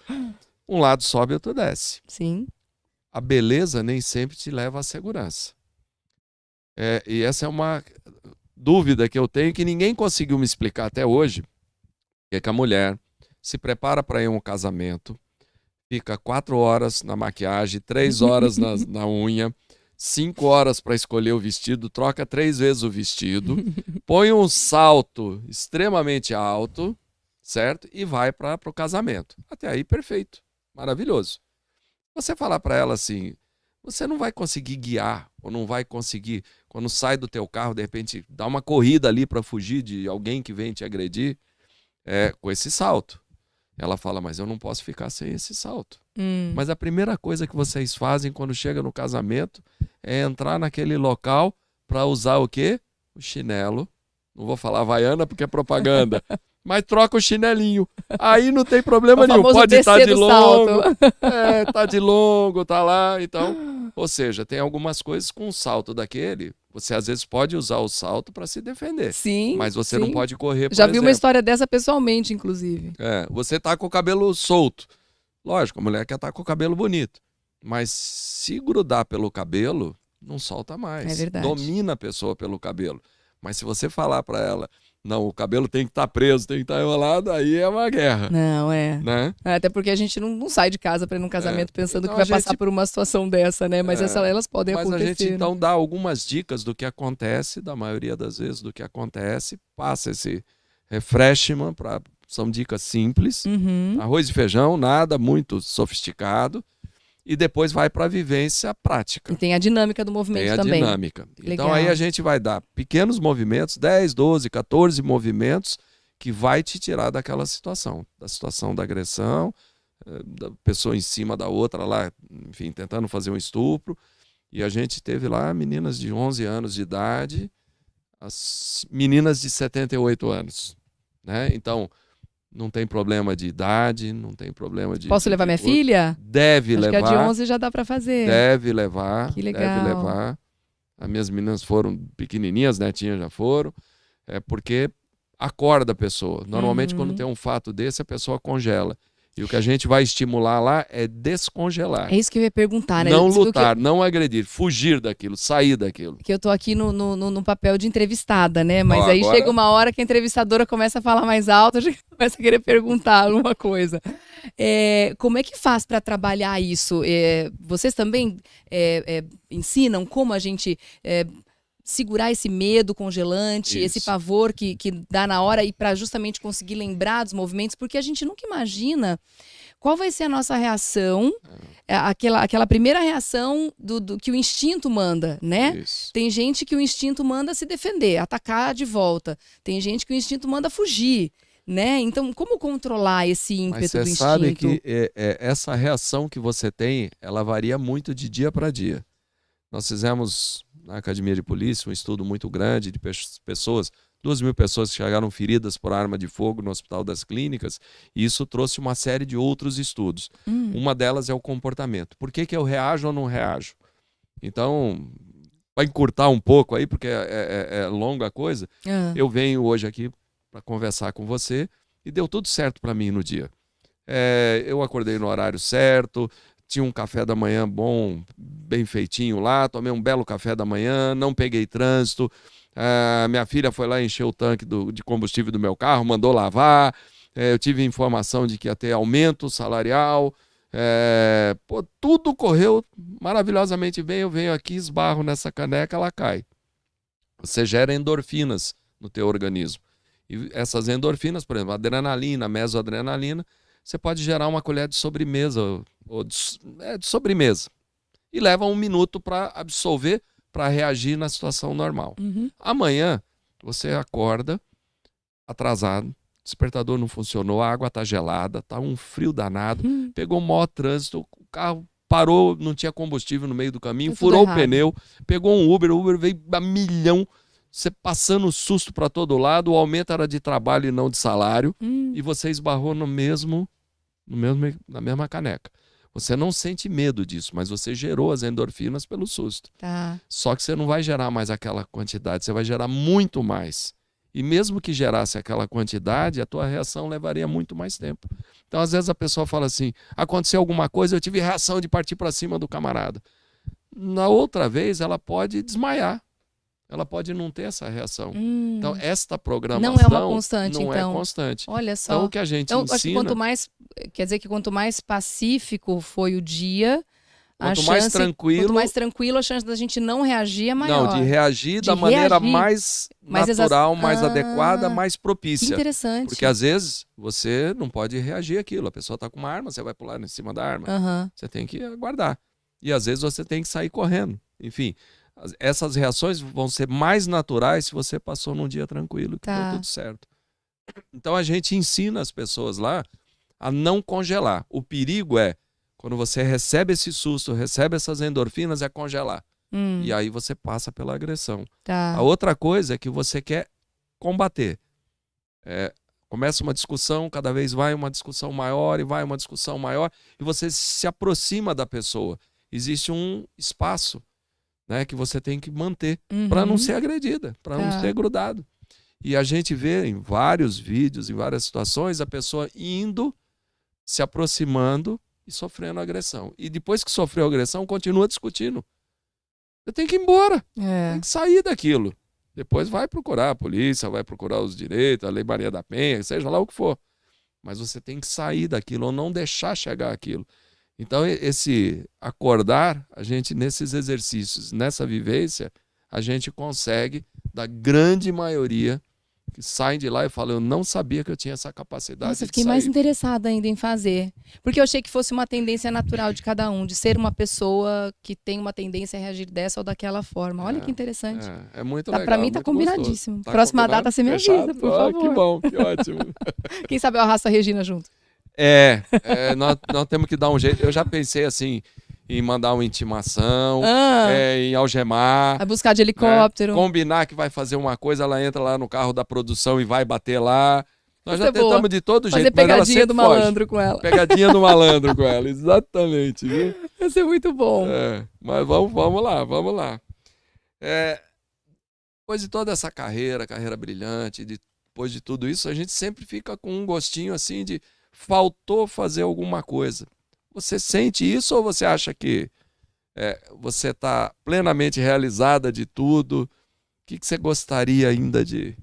[SPEAKER 2] Um lado sobe, outro desce.
[SPEAKER 3] Sim.
[SPEAKER 2] A beleza nem sempre te leva à segurança. E essa é uma dúvida que eu tenho que ninguém conseguiu me explicar até hoje. É que a mulher se prepara para ir a um casamento, fica 4 horas na maquiagem, 3 horas na unha, 5 horas para escolher o vestido, troca 3 vezes o vestido, põe um salto extremamente alto, certo? E vai para o casamento. Até aí, perfeito. Maravilhoso. Você falar para ela assim, você não vai conseguir guiar, ou não vai conseguir, quando sai do teu carro, de repente, dar uma corrida ali para fugir de alguém que vem te agredir, com esse salto. Ela fala, mas eu não posso ficar sem esse salto. Mas a primeira coisa que vocês fazem quando chega no casamento é entrar naquele local para usar o quê? O chinelo. Não vou falar havaiana porque é propaganda. Mas troca o chinelinho. Aí não tem problema nenhum. Pode estar de longo. Tá de longo, tá lá. Então, ou seja, tem algumas coisas com o salto daquele. Você às vezes pode usar o salto para se defender.
[SPEAKER 3] Sim.
[SPEAKER 2] Mas você não pode correr, por
[SPEAKER 3] Já vi
[SPEAKER 2] exemplo.
[SPEAKER 3] uma história dessa pessoalmente, inclusive.
[SPEAKER 2] Você tá com o cabelo solto. Lógico, a mulher quer estar com o cabelo bonito. Mas se grudar pelo cabelo, não solta mais.
[SPEAKER 3] É verdade.
[SPEAKER 2] Domina a pessoa pelo cabelo. Mas se você falar para ela, não, o cabelo tem que estar preso, tem que estar enrolado, aí é uma guerra.
[SPEAKER 3] Não,
[SPEAKER 2] Né?
[SPEAKER 3] Até porque a gente não sai de casa para ir num casamento pensando
[SPEAKER 2] Então
[SPEAKER 3] que vai
[SPEAKER 2] a gente-
[SPEAKER 3] passar por uma situação dessa, né? Mas elas podem
[SPEAKER 2] Mas
[SPEAKER 3] acontecer.
[SPEAKER 2] a gente
[SPEAKER 3] né?
[SPEAKER 2] então dá algumas dicas do que acontece, da maioria das vezes do que acontece, passa esse refreshment, são dicas simples, arroz e feijão, nada muito sofisticado, e depois vai para a vivência prática.
[SPEAKER 3] E tem a dinâmica do movimento
[SPEAKER 2] Tem a
[SPEAKER 3] também.
[SPEAKER 2] dinâmica.
[SPEAKER 3] Legal.
[SPEAKER 2] Então aí a gente vai dar pequenos movimentos, 10, 12, 14 movimentos que vai te tirar daquela situação, da situação da agressão, da pessoa em cima da outra lá, enfim, tentando fazer um estupro. E a gente teve lá meninas de 11 anos de idade, as meninas de 78 anos, né? Então, não tem problema de idade, não tem problema de...
[SPEAKER 3] Posso levar minha filha?
[SPEAKER 2] Deve
[SPEAKER 3] Acho
[SPEAKER 2] levar.
[SPEAKER 3] que a de 11 já dá para fazer.
[SPEAKER 2] Deve levar.
[SPEAKER 3] Que legal.
[SPEAKER 2] Deve levar. As minhas meninas foram pequenininhas, netinhas já foram. Porque acorda a pessoa. Normalmente, quando tem um fato desse, a pessoa congela. E o que a gente vai estimular lá é descongelar.
[SPEAKER 3] É isso que eu ia perguntar, né?
[SPEAKER 2] Não
[SPEAKER 3] Isso que
[SPEAKER 2] lutar, não agredir, fugir daquilo, sair daquilo.
[SPEAKER 3] que eu tô aqui no papel de entrevistada, né? Mas
[SPEAKER 2] Ó,
[SPEAKER 3] aí
[SPEAKER 2] agora-
[SPEAKER 3] chega uma hora que a entrevistadora começa a falar mais alto, a gente começa a querer perguntar alguma coisa. Como é que faz para trabalhar isso? Vocês também ensinam como a gente segurar esse medo congelante,
[SPEAKER 2] Isso.
[SPEAKER 3] esse pavor que dá na hora e para justamente conseguir lembrar dos movimentos, porque a gente nunca imagina qual vai ser a nossa reação, aquela primeira reação do que o instinto manda, né?
[SPEAKER 2] Isso.
[SPEAKER 3] Tem gente que o instinto manda se defender, atacar de volta. Tem gente que o instinto manda fugir, né? Então, como controlar esse
[SPEAKER 2] Mas
[SPEAKER 3] ímpeto do
[SPEAKER 2] você
[SPEAKER 3] instinto?
[SPEAKER 2] sabe que essa reação que você tem, ela varia muito de dia para dia. Nós fizemos na Academia de Polícia, um estudo muito grande de pessoas, 2.000 pessoas que chegaram feridas por arma de fogo no Hospital das Clínicas, e isso trouxe uma série de outros estudos. Uma delas é o comportamento. Por que eu reajo ou não reajo? Então, para encurtar um pouco aí, porque é longa a coisa, eu venho hoje aqui para conversar com você e deu tudo certo para mim no dia. Eu acordei no horário certo, tinha um café da manhã bom, bem feitinho lá, tomei um belo café da manhã, não peguei trânsito, minha filha foi lá encher o tanque de combustível do meu carro, mandou lavar, eu tive informação de que ia ter aumento salarial, tudo correu maravilhosamente bem, eu venho aqui, esbarro nessa caneca, ela cai. Você gera endorfinas no teu organismo. E essas endorfinas, por exemplo, adrenalina, mesoadrenalina, você pode gerar uma colher de sobremesa, ou de sobremesa. E leva 1 minuto para absorver, para reagir na situação normal. Amanhã, você acorda atrasado, despertador não funcionou, a água está gelada, está um frio danado, pegou o maior trânsito, o carro parou, não tinha combustível no meio do caminho, furou o pneu, pegou um Uber, o Uber veio a milhão, você passando susto para todo lado, o aumento era de trabalho e não de salário, e você esbarrou na mesma caneca. Você não sente medo disso, mas você gerou as endorfinas pelo susto. Só que você não vai gerar mais aquela quantidade, você vai gerar muito mais. E mesmo que gerasse aquela quantidade, a tua reação levaria muito mais tempo. Então, às vezes a pessoa fala assim, aconteceu alguma coisa, eu tive reação de partir para cima do camarada. Na outra vez, ela pode desmaiar. Ela pode não ter essa reação. Então, esta programação
[SPEAKER 3] não é uma constante,
[SPEAKER 2] não
[SPEAKER 3] então.
[SPEAKER 2] É constante.
[SPEAKER 3] Olha só.
[SPEAKER 2] Então, o que a gente ensina...
[SPEAKER 3] Acho que quer dizer que quanto mais pacífico foi o dia,
[SPEAKER 2] quanto mais tranquilo,
[SPEAKER 3] a chance da gente não reagir é maior.
[SPEAKER 2] Não, de reagir da maneira mais natural, mais adequada, mais propícia.
[SPEAKER 3] Que interessante.
[SPEAKER 2] Porque às vezes você não pode reagir àquilo. A pessoa está com uma arma, você vai pular em cima da arma. Você tem que aguardar. E às vezes você tem que sair correndo. Enfim, essas reações vão ser mais naturais se você passou num dia tranquilo, que deu tudo certo. Então a gente ensina as pessoas lá a não congelar. O perigo é, quando você recebe esse susto, recebe essas endorfinas, é congelar. E aí você passa pela agressão. A outra coisa é que você quer combater. Começa uma discussão, cada vez vai uma discussão maior e vai uma discussão maior, e você se aproxima da pessoa. Existe um espaço, né, que você tem que manter para não ser agredida, para não ser grudado. E a gente vê em vários vídeos, em várias situações, a pessoa indo, se aproximando e sofrendo agressão. E depois que sofreu agressão, continua discutindo. Você tem que ir embora, tem que sair daquilo. Depois vai procurar a polícia, vai procurar os direitos, a Lei Maria da Penha, seja lá o que for. Mas você tem que sair daquilo ou não deixar chegar aquilo. Então, esse acordar, a gente, nesses exercícios, nessa vivência, a gente consegue, da grande maioria, que saem de lá e falam, eu não sabia que eu tinha essa capacidade.
[SPEAKER 3] Nossa, eu fiquei mais interessada ainda em fazer. Porque eu achei que fosse uma tendência natural de cada um, de ser uma pessoa que tem uma tendência a reagir dessa ou daquela forma. Olha que interessante.
[SPEAKER 2] É muito legal.
[SPEAKER 3] Pra mim tá combinadíssimo. Próxima data você me avisa, por favor.
[SPEAKER 2] Que bom, que ótimo.
[SPEAKER 3] Quem sabe eu arrasto a Regina junto.
[SPEAKER 2] Nós temos que dar um jeito. Eu já pensei assim, em mandar uma intimação, em algemar.
[SPEAKER 3] Vai buscar de helicóptero.
[SPEAKER 2] Né? Combinar que vai fazer uma coisa, ela entra lá no carro da produção e vai bater lá. Nós já tentamos de todo jeito.
[SPEAKER 3] Fazer pegadinha do malandro com ela.
[SPEAKER 2] Pegadinha do malandro com ela, exatamente. Viu?
[SPEAKER 3] Vai ser muito bom.
[SPEAKER 2] Mas vamos lá. Depois de toda essa carreira brilhante, depois de tudo isso, a gente sempre fica com um gostinho assim de faltou fazer alguma coisa. Você sente isso ou você acha que você está plenamente realizada de tudo? O que você gostaria ainda de...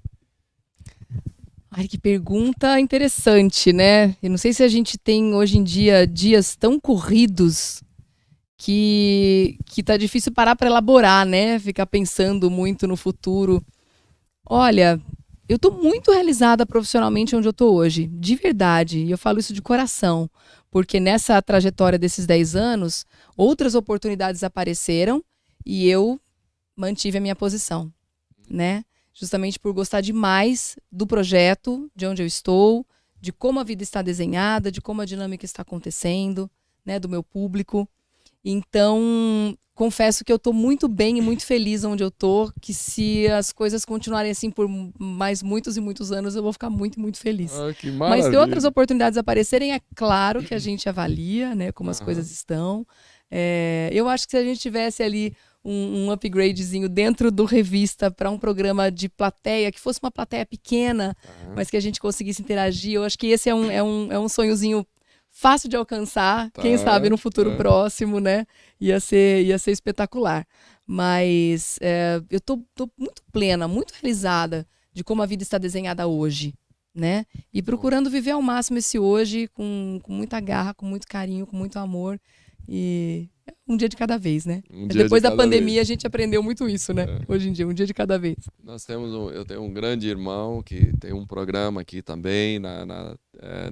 [SPEAKER 3] Ai, que pergunta interessante, né? Eu não sei se a gente tem hoje em dia dias tão corridos que tá difícil parar para elaborar, né? Ficar pensando muito no futuro. Olha, eu tô muito realizada profissionalmente onde eu tô hoje, de verdade. E eu falo isso de coração, porque nessa trajetória desses 10 anos, outras oportunidades apareceram e eu mantive a minha posição, né? Justamente por gostar demais do projeto, de onde eu estou, de como a vida está desenhada, de como a dinâmica está acontecendo, né, do meu público. Então, confesso que eu tô muito bem e muito feliz onde eu tô, que se as coisas continuarem assim por mais muitos e muitos anos, eu vou ficar muito, muito feliz.
[SPEAKER 2] Ah, que
[SPEAKER 3] Mas se
[SPEAKER 2] maravilha.
[SPEAKER 3] outras oportunidades aparecerem, é claro que a gente avalia, né, como as
[SPEAKER 2] Aham.
[SPEAKER 3] coisas estão. Eu acho que se a gente tivesse ali um upgradezinho dentro do Revista para um programa de plateia, que fosse uma plateia pequena,
[SPEAKER 2] Tá.
[SPEAKER 3] mas que a gente conseguisse interagir, eu acho que esse é um sonhozinho fácil de alcançar, quem
[SPEAKER 2] Tá,
[SPEAKER 3] sabe no futuro
[SPEAKER 2] tá.
[SPEAKER 3] próximo, né? Ia ser espetacular. Mas eu tô muito plena, muito realizada de como a vida está desenhada hoje, né? E procurando viver ao máximo esse hoje com muita garra, com muito carinho, com muito amor. E um dia de cada vez, né?
[SPEAKER 2] Um dia
[SPEAKER 3] Depois
[SPEAKER 2] de
[SPEAKER 3] da
[SPEAKER 2] cada
[SPEAKER 3] pandemia
[SPEAKER 2] vez.
[SPEAKER 3] a gente aprendeu muito isso, né? Hoje em dia, um dia de cada vez.
[SPEAKER 2] Eu tenho um grande irmão que tem um programa aqui também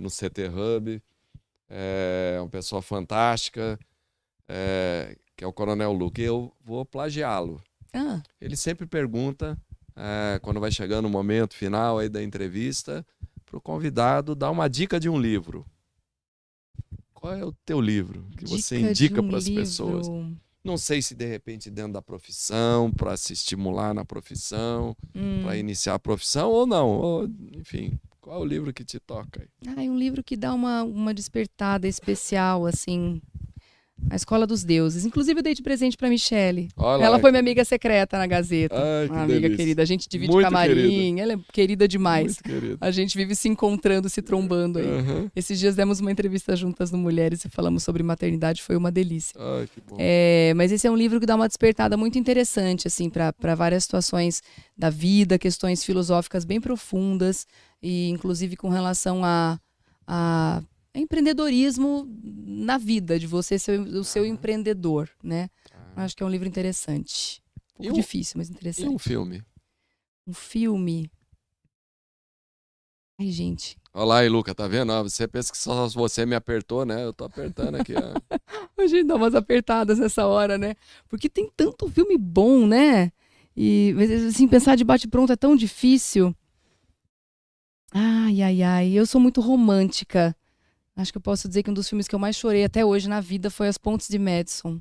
[SPEAKER 2] no CT Hub. É uma pessoa fantástica, que é o Coronel Luke. Eu vou plagiá-lo.
[SPEAKER 3] Ah,
[SPEAKER 2] Ele sempre pergunta, quando vai chegando o momento final aí da entrevista, para o convidado dar uma dica de um livro. Qual é o teu livro que você
[SPEAKER 3] dica de
[SPEAKER 2] indica
[SPEAKER 3] um
[SPEAKER 2] para as
[SPEAKER 3] livro.
[SPEAKER 2] pessoas? Não sei se de repente dentro da profissão, para se estimular na profissão, para iniciar a profissão ou não. Enfim, qual é o livro que te toca aí?
[SPEAKER 3] Um livro que dá uma despertada especial, assim. A Escola dos Deuses. Inclusive, eu dei de presente pra Michelle.
[SPEAKER 2] Olha
[SPEAKER 3] Ela
[SPEAKER 2] lá,
[SPEAKER 3] foi minha amiga secreta na Gazeta.
[SPEAKER 2] Ai, que
[SPEAKER 3] Uma amiga
[SPEAKER 2] delícia.
[SPEAKER 3] querida. A gente divide
[SPEAKER 2] Muito
[SPEAKER 3] camarim.
[SPEAKER 2] querida.
[SPEAKER 3] Ela é querida demais.
[SPEAKER 2] Muito querido.
[SPEAKER 3] A gente vive se encontrando, se trombando aí.
[SPEAKER 2] Aham.
[SPEAKER 3] Esses dias demos uma entrevista juntas no Mulheres e falamos sobre maternidade. Foi uma delícia.
[SPEAKER 2] Ai, que bom.
[SPEAKER 3] Mas esse é um livro que dá uma despertada muito interessante, assim, para várias situações da vida, questões filosóficas bem profundas, e inclusive com relação a empreendedorismo na vida, de você ser o seu empreendedor, né? Acho que é um livro interessante. Um pouco difícil, mas
[SPEAKER 2] E
[SPEAKER 3] interessante.
[SPEAKER 2] um filme?
[SPEAKER 3] Um filme. Ai, gente.
[SPEAKER 2] Olha lá aí, Luca, tá vendo? Você pensa que só você me apertou, né? Eu tô apertando aqui, ó.
[SPEAKER 3] A gente dá umas apertadas nessa hora, né? Porque tem tanto filme bom, né? E, assim, pensar de bate-pronto é tão difícil. Ai, ai, ai. Eu sou muito romântica. Acho que eu posso dizer que um dos filmes que eu mais chorei até hoje na vida foi As Pontes de Madison.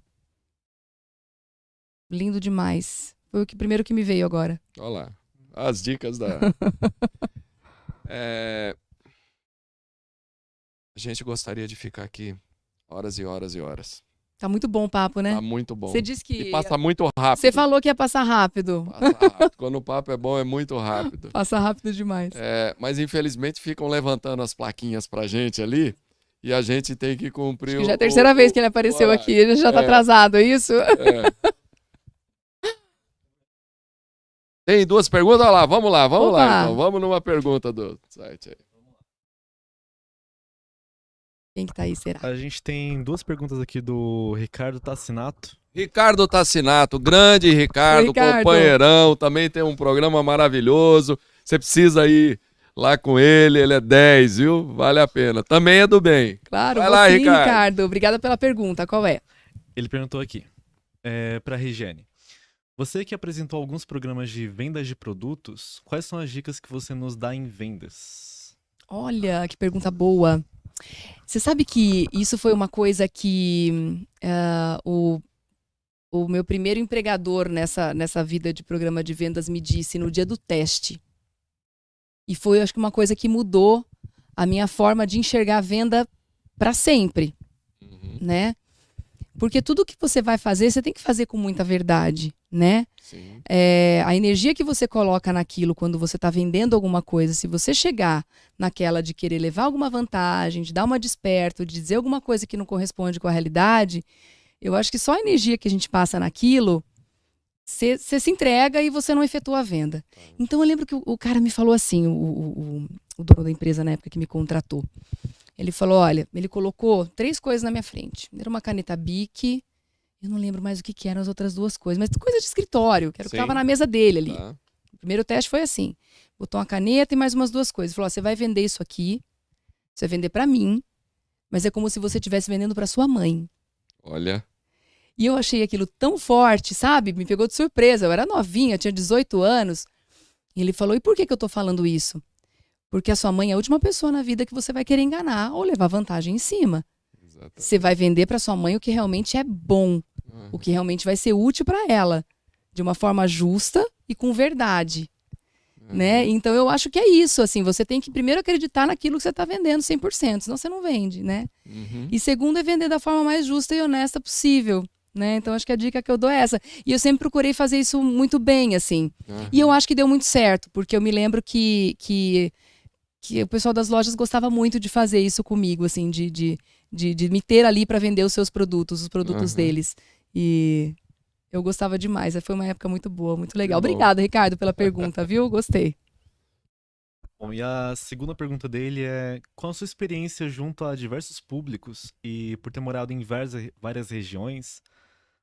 [SPEAKER 3] Lindo demais. Foi o primeiro que me veio agora.
[SPEAKER 2] Olha lá. As dicas da... A gente gostaria de ficar aqui horas e horas e horas.
[SPEAKER 3] Tá muito bom o papo, né?
[SPEAKER 2] Tá muito bom.
[SPEAKER 3] Você disse que...
[SPEAKER 2] E passa muito rápido.
[SPEAKER 3] Você falou que ia passar rápido.
[SPEAKER 2] Passa rápido. Quando o papo é bom, é muito rápido.
[SPEAKER 3] Passa rápido demais.
[SPEAKER 2] Mas infelizmente ficam levantando as plaquinhas pra gente ali e a gente tem que cumprir.
[SPEAKER 3] Acho que já é a terceira vez que ele apareceu aqui. Ele já tá atrasado, é isso?
[SPEAKER 2] Tem duas perguntas? Olha lá, vamos lá
[SPEAKER 3] Opa.
[SPEAKER 2] então. Vamos numa pergunta do site aí.
[SPEAKER 3] Quem que tá aí, será?
[SPEAKER 4] A gente tem duas perguntas aqui do Ricardo Tassinato.
[SPEAKER 2] Ricardo Tassinato, grande Ricardo, companheirão, também tem um programa maravilhoso. Você precisa ir lá com ele é 10, viu? Vale a pena. Também é do bem.
[SPEAKER 3] Claro,
[SPEAKER 2] vai lá,
[SPEAKER 3] sim,
[SPEAKER 2] Ricardo.
[SPEAKER 3] Obrigada pela pergunta. Qual é?
[SPEAKER 4] Ele perguntou aqui, para a Regiane. Você que apresentou alguns programas de vendas de produtos, quais são as dicas que você nos dá em vendas?
[SPEAKER 3] Olha, que pergunta boa. Você sabe que isso foi uma coisa que o meu primeiro empregador nessa vida de programa de vendas me disse no dia do teste. E foi, acho que, uma coisa que mudou a minha forma de enxergar a venda para sempre, né? Porque tudo que você vai fazer, você tem que fazer com muita verdade, né?
[SPEAKER 2] Sim.
[SPEAKER 3] A energia que você coloca naquilo quando você está vendendo alguma coisa, se você chegar naquela de querer levar alguma vantagem, de dar uma desperto, de dizer alguma coisa que não corresponde com a realidade, eu acho que só a energia que a gente passa naquilo, você se entrega e você não efetua a venda. Então eu lembro que o cara me falou assim, o dono da empresa na época que me contratou. Ele falou, olha, ele colocou 3 coisas na minha frente. Era uma caneta Bic, eu não lembro mais o que eram as outras 2 coisas, mas coisa de escritório, que era o que estava na mesa dele ali.
[SPEAKER 2] Tá.
[SPEAKER 3] O primeiro teste foi assim, botou uma caneta e mais umas 2 coisas. Ele falou, você vai vender isso aqui, você vai vender para mim, mas é como se você estivesse vendendo para sua mãe.
[SPEAKER 2] Olha.
[SPEAKER 3] E eu achei aquilo tão forte, sabe? Me pegou de surpresa. Eu era novinha, tinha 18 anos. E ele falou, e por que eu tô falando isso? Porque a sua mãe é a última pessoa na vida que você vai querer enganar ou levar vantagem em cima.
[SPEAKER 2] Exatamente.
[SPEAKER 3] Você vai vender para sua mãe o que realmente é bom, o que realmente vai ser útil para ela, de uma forma justa e com verdade. Né? Então eu acho que é isso, assim, você tem que primeiro acreditar naquilo que você está vendendo 100%, senão você não vende, né? E segundo é vender da forma mais justa e honesta possível, né? Então acho que a dica que eu dou é essa. E eu sempre procurei fazer isso muito bem, assim. E eu acho que deu muito certo, porque eu me lembro que o pessoal das lojas gostava muito de fazer isso comigo, assim, de me ter ali para vender os seus produtos, os produtos deles. E eu gostava demais. Foi uma época muito boa, muito legal. Obrigada, Ricardo, pela pergunta, viu? Gostei.
[SPEAKER 4] Bom, e a segunda pergunta dele é: qual a sua experiência junto a diversos públicos e por ter morado em várias regiões?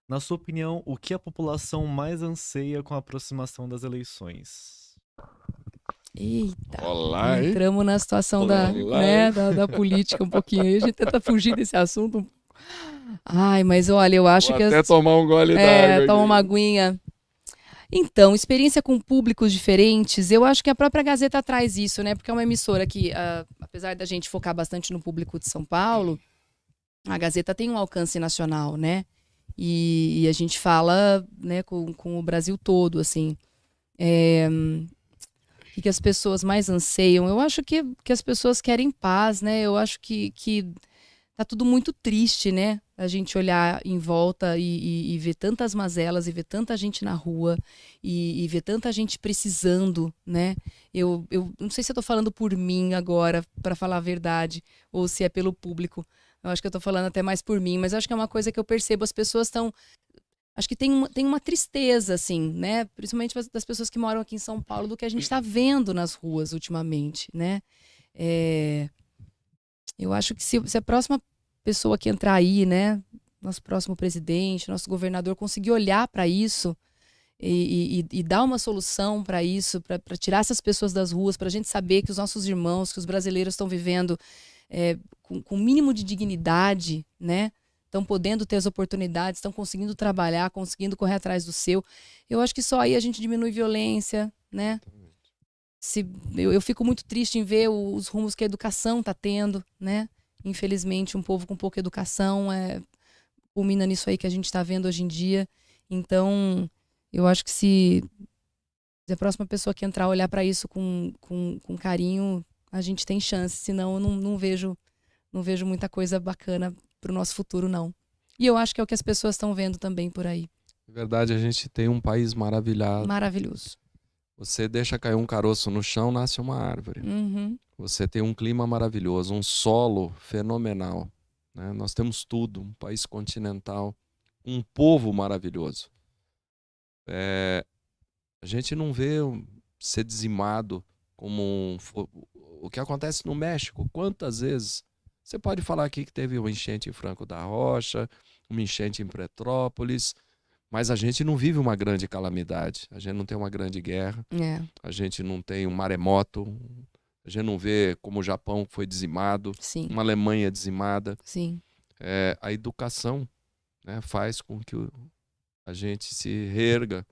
[SPEAKER 4] Na sua opinião, o que a população mais anseia com a aproximação das eleições?
[SPEAKER 3] Eita,
[SPEAKER 2] Olá, hein?
[SPEAKER 3] entramos na situação
[SPEAKER 2] Olá,
[SPEAKER 3] né,
[SPEAKER 2] hein?
[SPEAKER 3] da política um pouquinho. Aí a gente tenta fugir desse assunto. Ai, mas olha, eu acho
[SPEAKER 2] Vou
[SPEAKER 3] que...
[SPEAKER 2] até tomar um gole d'água.
[SPEAKER 3] toma
[SPEAKER 2] aqui.
[SPEAKER 3] uma aguinha. Então, experiência com públicos diferentes, eu acho que a própria Gazeta traz isso, né? Porque é uma emissora que, apesar da gente focar bastante no público de São Paulo, a Gazeta tem um alcance nacional, né? E a gente fala, né, com o Brasil todo, assim. O que as pessoas mais anseiam? Eu acho que as pessoas querem paz, né? Eu acho que tá tudo muito triste, né? A gente olhar em volta e ver tantas mazelas, e ver tanta gente na rua, e ver tanta gente precisando, né? Eu não sei se eu tô falando por mim agora, para falar a verdade, ou se é pelo público. Eu acho que eu tô falando até mais por mim, mas eu acho que é uma coisa que eu percebo, as pessoas estão... Acho que tem uma tristeza, assim, né? Principalmente das pessoas que moram aqui em São Paulo, do que a gente está vendo nas ruas ultimamente, né? Eu acho que se a próxima pessoa que entrar aí, né? Nosso próximo presidente, nosso governador, conseguir olhar para isso e dar uma solução para isso, para tirar essas pessoas das ruas, para a gente saber que os nossos irmãos, que os brasileiros estão vivendo com o mínimo de dignidade, né? Estão podendo ter as oportunidades, estão conseguindo trabalhar, conseguindo correr atrás do seu. Eu acho que só aí a gente diminui violência, né? Eu fico muito triste em ver os rumos que a educação está tendo, né? Infelizmente, um povo com pouca educação culmina nisso aí que a gente está vendo hoje em dia. Então, eu acho que se a próxima pessoa que entrar olhar para isso com carinho, a gente tem chance. Senão, eu não vejo muita coisa bacana para o nosso futuro, não. E eu acho que é o que as pessoas estão vendo também por aí.
[SPEAKER 2] Na verdade, a gente tem um país maravilhoso.
[SPEAKER 3] Maravilhoso.
[SPEAKER 2] Você deixa cair um caroço no chão, nasce uma árvore. Você tem um clima maravilhoso, um solo fenomenal, né? Nós temos tudo, um país continental, um povo maravilhoso. A gente não vê ser dizimado como o que acontece no México. Quantas vezes? Você pode falar aqui que teve uma enchente em Franco da Rocha, uma enchente em Petrópolis, mas a gente não vive uma grande calamidade. A gente não tem uma grande guerra. A gente não tem um maremoto. A gente não vê como o Japão foi dizimado,
[SPEAKER 3] Sim.
[SPEAKER 2] uma Alemanha dizimada.
[SPEAKER 3] Sim.
[SPEAKER 2] A educação, né, faz com que a gente se reerga.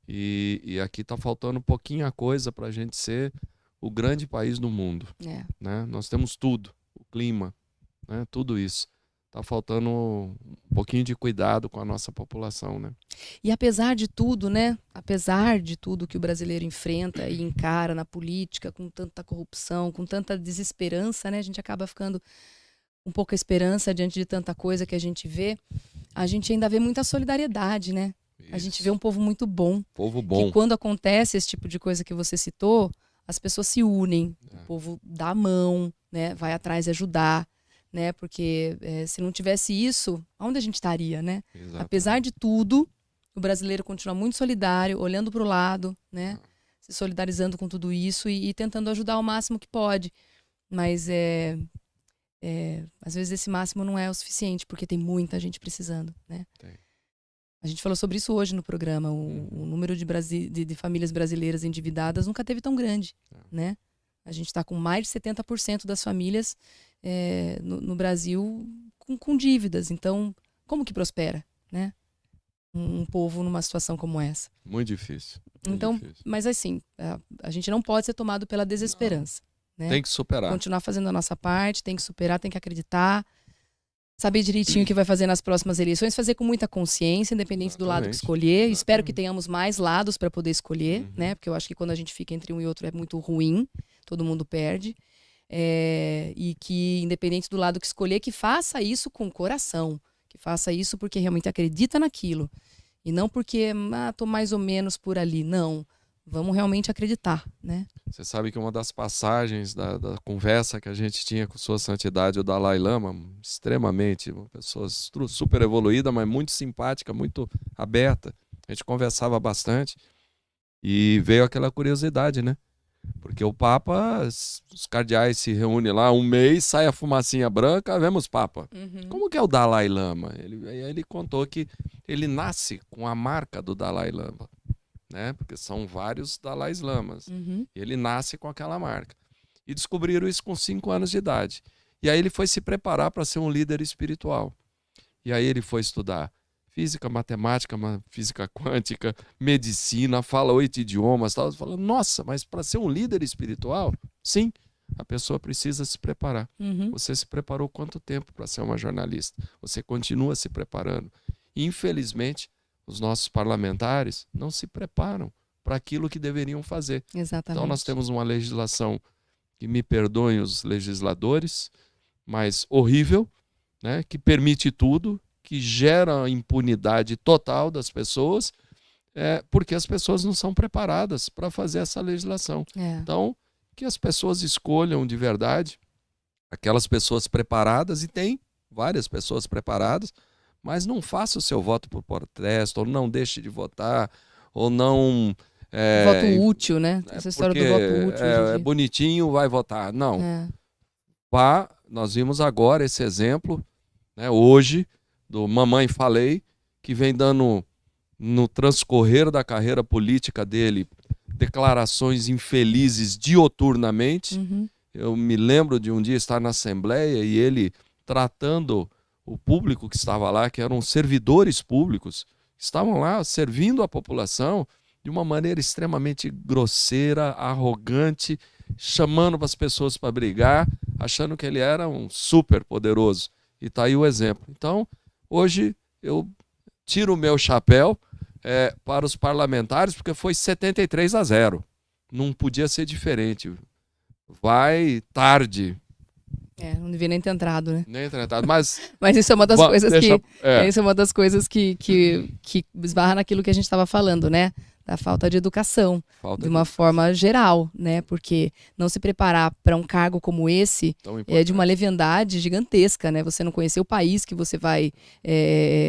[SPEAKER 2] E aqui está faltando um pouquinho a coisa para a gente ser o grande país do mundo. Né? Nós temos tudo, o clima, né, tudo isso. Está faltando um pouquinho de cuidado com a nossa população, né?
[SPEAKER 3] E apesar de tudo, né? Apesar de tudo que o brasileiro enfrenta e encara na política, com tanta corrupção, com tanta desesperança, né? A gente acaba ficando com pouca esperança diante de tanta coisa que a gente vê. A gente ainda vê muita solidariedade, né?
[SPEAKER 2] Isso.
[SPEAKER 3] A gente vê um povo muito bom.
[SPEAKER 2] Povo bom.
[SPEAKER 3] Que quando acontece esse tipo de coisa que você citou, as pessoas se unem. O povo dá a mão, né? Vai atrás de ajudar. Né? Porque se não tivesse isso, onde a gente estaria, né?
[SPEAKER 2] Exatamente.
[SPEAKER 3] Apesar de tudo, o brasileiro continua muito solidário, olhando para o lado, né? Se solidarizando com tudo isso e tentando ajudar o máximo que pode. Mas às vezes esse máximo não é o suficiente, porque tem muita gente precisando, né? A gente falou sobre isso hoje no programa. O número de famílias brasileiras endividadas nunca teve tão grande, né? A gente está com mais de 70% das famílias no Brasil com dívidas. Então, como que prospera, né? Um povo numa situação como essa?
[SPEAKER 2] Muito difícil.
[SPEAKER 3] Difícil. Mas assim, a gente não pode ser tomado pela desesperança. Né?
[SPEAKER 2] Tem que superar.
[SPEAKER 3] Continuar fazendo a nossa parte, tem que superar, tem que acreditar. Saber direitinho o que vai fazer nas próximas eleições, fazer com muita consciência, independente do lado que
[SPEAKER 2] Exatamente.
[SPEAKER 3] escolher. Espero que
[SPEAKER 2] Exatamente.
[SPEAKER 3] tenhamos mais lados para poder escolher,
[SPEAKER 2] Uhum.
[SPEAKER 3] né? Porque eu acho que quando a gente fica entre um e outro é muito ruim, todo mundo perde. E que, independente do lado que escolher, que faça isso com coração, que faça isso porque realmente acredita naquilo. E não porque, tô mais ou menos por ali. Não, vamos realmente acreditar, né?
[SPEAKER 2] Você sabe que uma das passagens da conversa que a gente tinha com Sua Santidade, o Dalai Lama, extremamente, uma pessoa super evoluída, mas muito simpática, muito aberta. A gente conversava bastante e veio aquela curiosidade, né? Porque o Papa, os cardeais se reúnem lá um mês, sai a fumacinha branca, vemos Papa. Como que é o Dalai Lama? Ele contou que ele nasce com a marca do Dalai Lama, né? Porque são vários Dalai Lamas.
[SPEAKER 3] Uhum.
[SPEAKER 2] Ele nasce com aquela marca. E descobriram isso com 5 anos de idade. E aí ele foi se preparar para ser um líder espiritual. E aí ele foi estudar física, matemática, física quântica, medicina, fala 8 idiomas, tal. Falando, nossa, mas para ser um líder espiritual, sim, a pessoa precisa se preparar.
[SPEAKER 3] Uhum.
[SPEAKER 2] Você se preparou quanto tempo para ser uma jornalista? Você continua se preparando. Infelizmente, os nossos parlamentares não se preparam para aquilo que deveriam fazer.
[SPEAKER 3] Exatamente.
[SPEAKER 2] Então nós temos uma legislação, que me perdoem os legisladores, mas horrível, né? Que permite tudo, que gera a impunidade total das pessoas, porque as pessoas não são preparadas para fazer essa legislação. Então, que as pessoas escolham de verdade aquelas pessoas preparadas, e tem várias pessoas preparadas, mas não faça o seu voto por protesto, ou não deixe de votar, ou não...
[SPEAKER 3] voto útil, né? Essa história do voto útil. Hoje em
[SPEAKER 2] É
[SPEAKER 3] dia.
[SPEAKER 2] bonitinho, vai votar. Não.
[SPEAKER 3] É.
[SPEAKER 2] Nós vimos agora esse exemplo, né, hoje, do Mamãe Falei, que vem dando, no transcorrer da carreira política dele, declarações infelizes dioturnamente.
[SPEAKER 3] Uhum.
[SPEAKER 2] Eu me lembro de um dia estar na Assembleia e ele tratando o público que estava lá, que eram servidores públicos, que estavam lá servindo a população de uma maneira extremamente grosseira, arrogante, chamando as pessoas para brigar, achando que ele era um super poderoso. E está aí o exemplo. Então, hoje eu tiro o meu chapéu para os parlamentares, porque foi 73-0. Não podia ser diferente. Vai tarde.
[SPEAKER 3] Não devia nem ter entrado, né?
[SPEAKER 2] Nem tratado, mas
[SPEAKER 3] isso é uma das coisas
[SPEAKER 2] deixa,
[SPEAKER 3] isso é uma das coisas que esbarra naquilo que a gente estava falando, né? Da falta de educação, de uma forma geral, né? Porque não se preparar para um cargo como esse é de uma leviandade gigantesca, né? Você não conhecer o país que você vai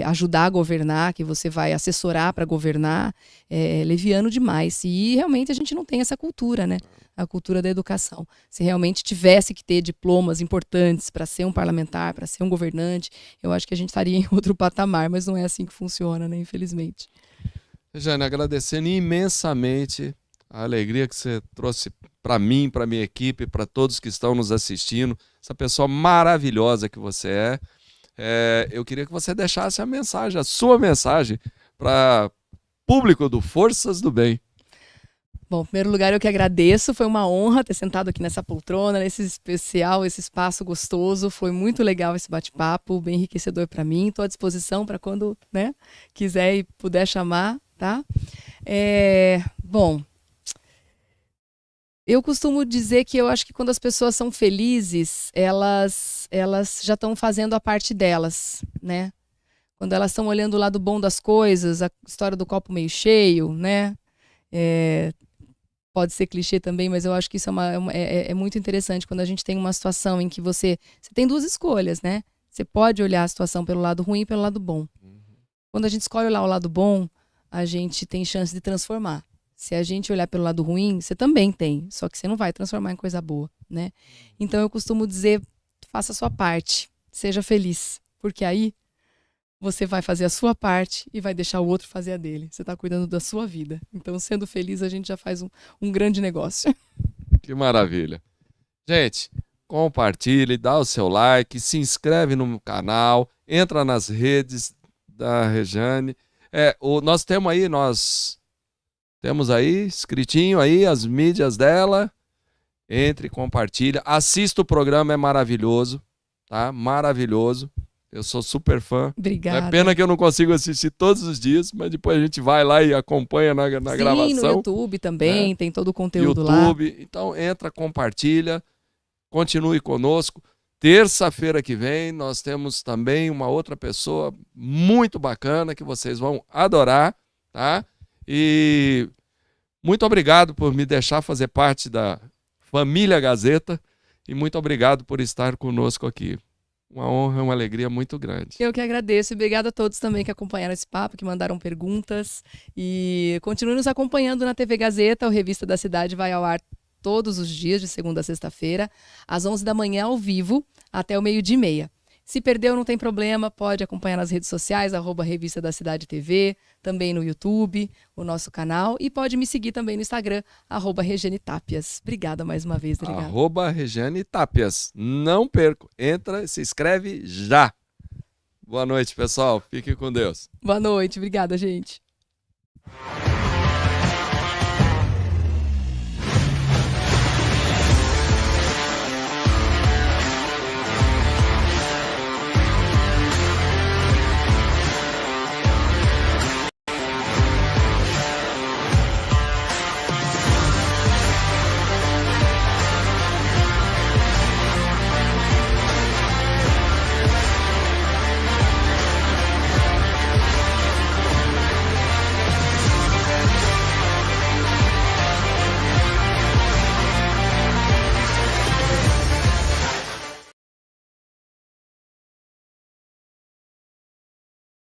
[SPEAKER 3] ajudar a governar, que você vai assessorar para governar, é leviano demais. E realmente a gente não tem essa cultura, né? A cultura da educação. Se realmente tivesse que ter diplomas importantes para ser um parlamentar, para ser um governante, eu acho que a gente estaria em outro patamar, mas não é assim que funciona, né? Infelizmente.
[SPEAKER 2] Jane, agradecendo imensamente a alegria que você trouxe para mim, para minha equipe, para todos que estão nos assistindo, essa pessoa maravilhosa que você é. Eu queria que você deixasse a sua mensagem para o público do Forças do Bem.
[SPEAKER 3] Bom, em primeiro lugar, eu que agradeço. Foi uma honra ter sentado aqui nessa poltrona, nesse especial, esse espaço gostoso. Foi muito legal esse bate-papo, bem enriquecedor para mim. Estou à disposição para quando, né, quiser e puder chamar, tá? Bom, eu costumo dizer que eu acho que quando as pessoas são felizes, elas já estão fazendo a parte delas, né? Quando elas estão olhando o lado bom das coisas, a história do copo meio cheio, né? Pode ser clichê também, mas eu acho que isso é muito interessante quando a gente tem uma situação em que você tem duas escolhas, né? Você pode olhar a situação pelo lado ruim e pelo lado bom. Quando a gente escolhe olhar o lado bom, a gente tem chance de transformar. Se a gente olhar pelo lado ruim, você também tem, só que você não vai transformar em coisa boa, né? Então eu costumo dizer, faça a sua parte, seja feliz, porque aí você vai fazer a sua parte e vai deixar o outro fazer a dele. Você está cuidando da sua vida. Então, sendo feliz, a gente já faz um grande negócio.
[SPEAKER 2] Que maravilha. Gente, compartilhe, dá o seu like, se inscreve no canal, entra nas redes da Rejane. Nós temos aí, escritinho aí, as mídias dela. Entre, compartilha. Assista o programa, é maravilhoso, tá? Maravilhoso. Eu sou super fã.
[SPEAKER 3] Obrigada.
[SPEAKER 2] É pena que eu não consigo assistir todos os dias, mas depois a gente vai lá e acompanha na
[SPEAKER 3] Sim,
[SPEAKER 2] gravação.
[SPEAKER 3] no YouTube também, tem todo o conteúdo
[SPEAKER 2] YouTube. Então entra, compartilha, continue conosco. Terça-feira que vem nós temos também uma outra pessoa muito bacana que vocês vão adorar, tá? E muito obrigado por me deixar fazer parte da família Gazeta e muito obrigado por estar conosco aqui. Uma honra, uma alegria muito grande.
[SPEAKER 3] Eu que agradeço e obrigada a todos também que acompanharam esse papo, que mandaram perguntas e continue nos acompanhando na TV Gazeta. O Revista da Cidade vai ao ar todos os dias, de segunda a sexta-feira, às 11 da manhã ao vivo, até o 12h30. Se perdeu, não tem problema, pode acompanhar nas redes sociais, @Revista da Cidade TV, também no YouTube, o nosso canal, e pode me seguir também no Instagram, @Regiane Tapias. Obrigada mais uma vez, obrigada.
[SPEAKER 2] @Regiane Tapias. Não perco. Entra, se inscreve já. Boa noite, pessoal. Fique com Deus.
[SPEAKER 3] Boa noite, obrigada, gente.